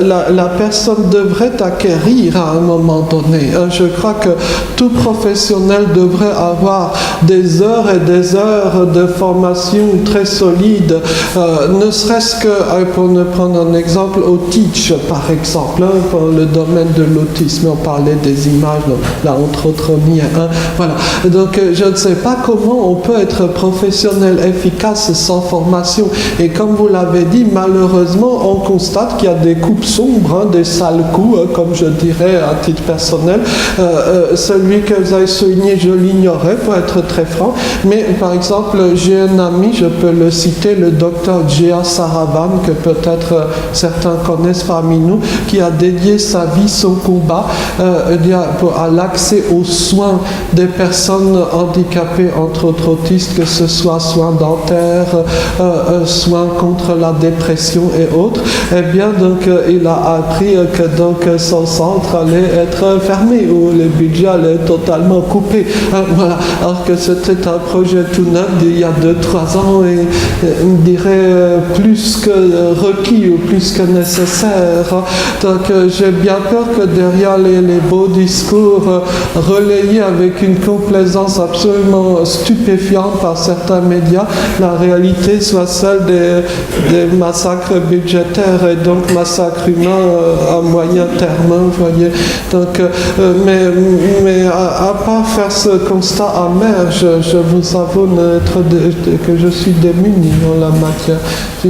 B: la personne devrait acquérir à un moment donné. Je crois que tout professionnel devrait avoir des heures et des heures de formation très solide, ne serait-ce que, pour ne prendre un exemple, au Teach, par exemple, pour le domaine de l'autisme, on parlait des images, là entre autres on y est. Voilà. Donc je ne sais pas comment on peut être professionnel efficace sans formation, et comme vous l'avez dit, malheureusement, on constate qu'il y a des coupes sombres, des sales coups, comme je dirais à titre personnel. Celui que vous avez souligné, je l'ignorais, pour être très franc. Mais par exemple, j'ai un ami, je peux le citer, le docteur Jia Saravan, que peut-être certains connaissent parmi nous, qui a dédié sa vie, son combat à l'accès aux soins des personnes handicapées, entre autres autistes, que ce soit soins dentaires, soins contre la dépression et autres. Eh bien, donc, il a appris que donc, son centre allait être fermé, ou les budgets allaient être totalement coupés. Voilà. Alors que c'était un projet tout neuf d'il y a 2-3 ans, et on dirait plus que requis ou plus que nécessaire. Donc, j'ai bien peur que derrière les beaux discours relayés avec une complaisance absolument stupéfiante par certains médias, la réalité soit celle des massacres budgétaires et donc massacres humains à moyen terme, vous voyez. Donc, mais à part faire ce constat amer, je vous avoue que je suis démuni en la matière.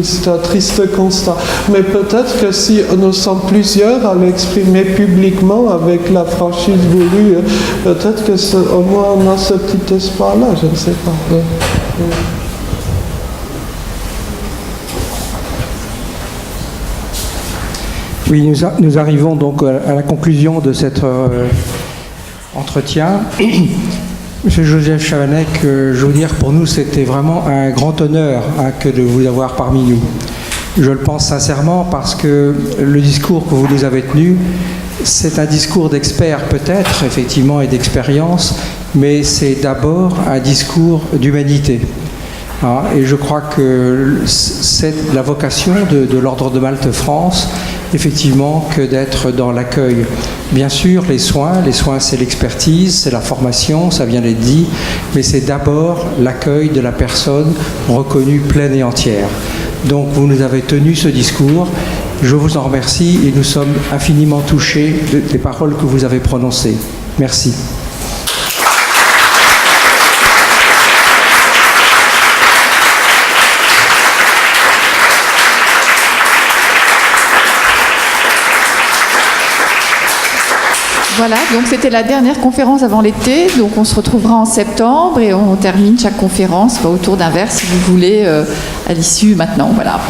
B: C'est un triste constat. Mais peut-être que si nous sommes plusieurs à l'exprimer publiquement avec la franchise voulue, peut-être que au moins on a ce petit espoir-là, je ne sais pas.
L: Oui, nous arrivons donc à la conclusion de cet entretien. Monsieur Joseph Chovanec, je veux dire, pour nous, c'était vraiment un grand honneur que de vous avoir parmi nous. Je le pense sincèrement parce que le discours que vous nous avez tenu, c'est un discours d'expert peut-être, effectivement, et d'expérience, mais c'est d'abord un discours d'humanité. Et je crois que c'est la vocation de l'Ordre de Malte France, effectivement, que d'être dans l'accueil. Bien sûr, les soins c'est l'expertise, c'est la formation, ça vient d'être dit, mais c'est d'abord l'accueil de la personne reconnue pleine et entière. Donc vous nous avez tenu ce discours, je vous en remercie et nous sommes infiniment touchés des paroles que vous avez prononcées. Merci.
K: Voilà, donc c'était la dernière conférence avant l'été, donc on se retrouvera en septembre et on termine chaque conférence autour d'un verre si vous voulez à l'issue maintenant. Voilà.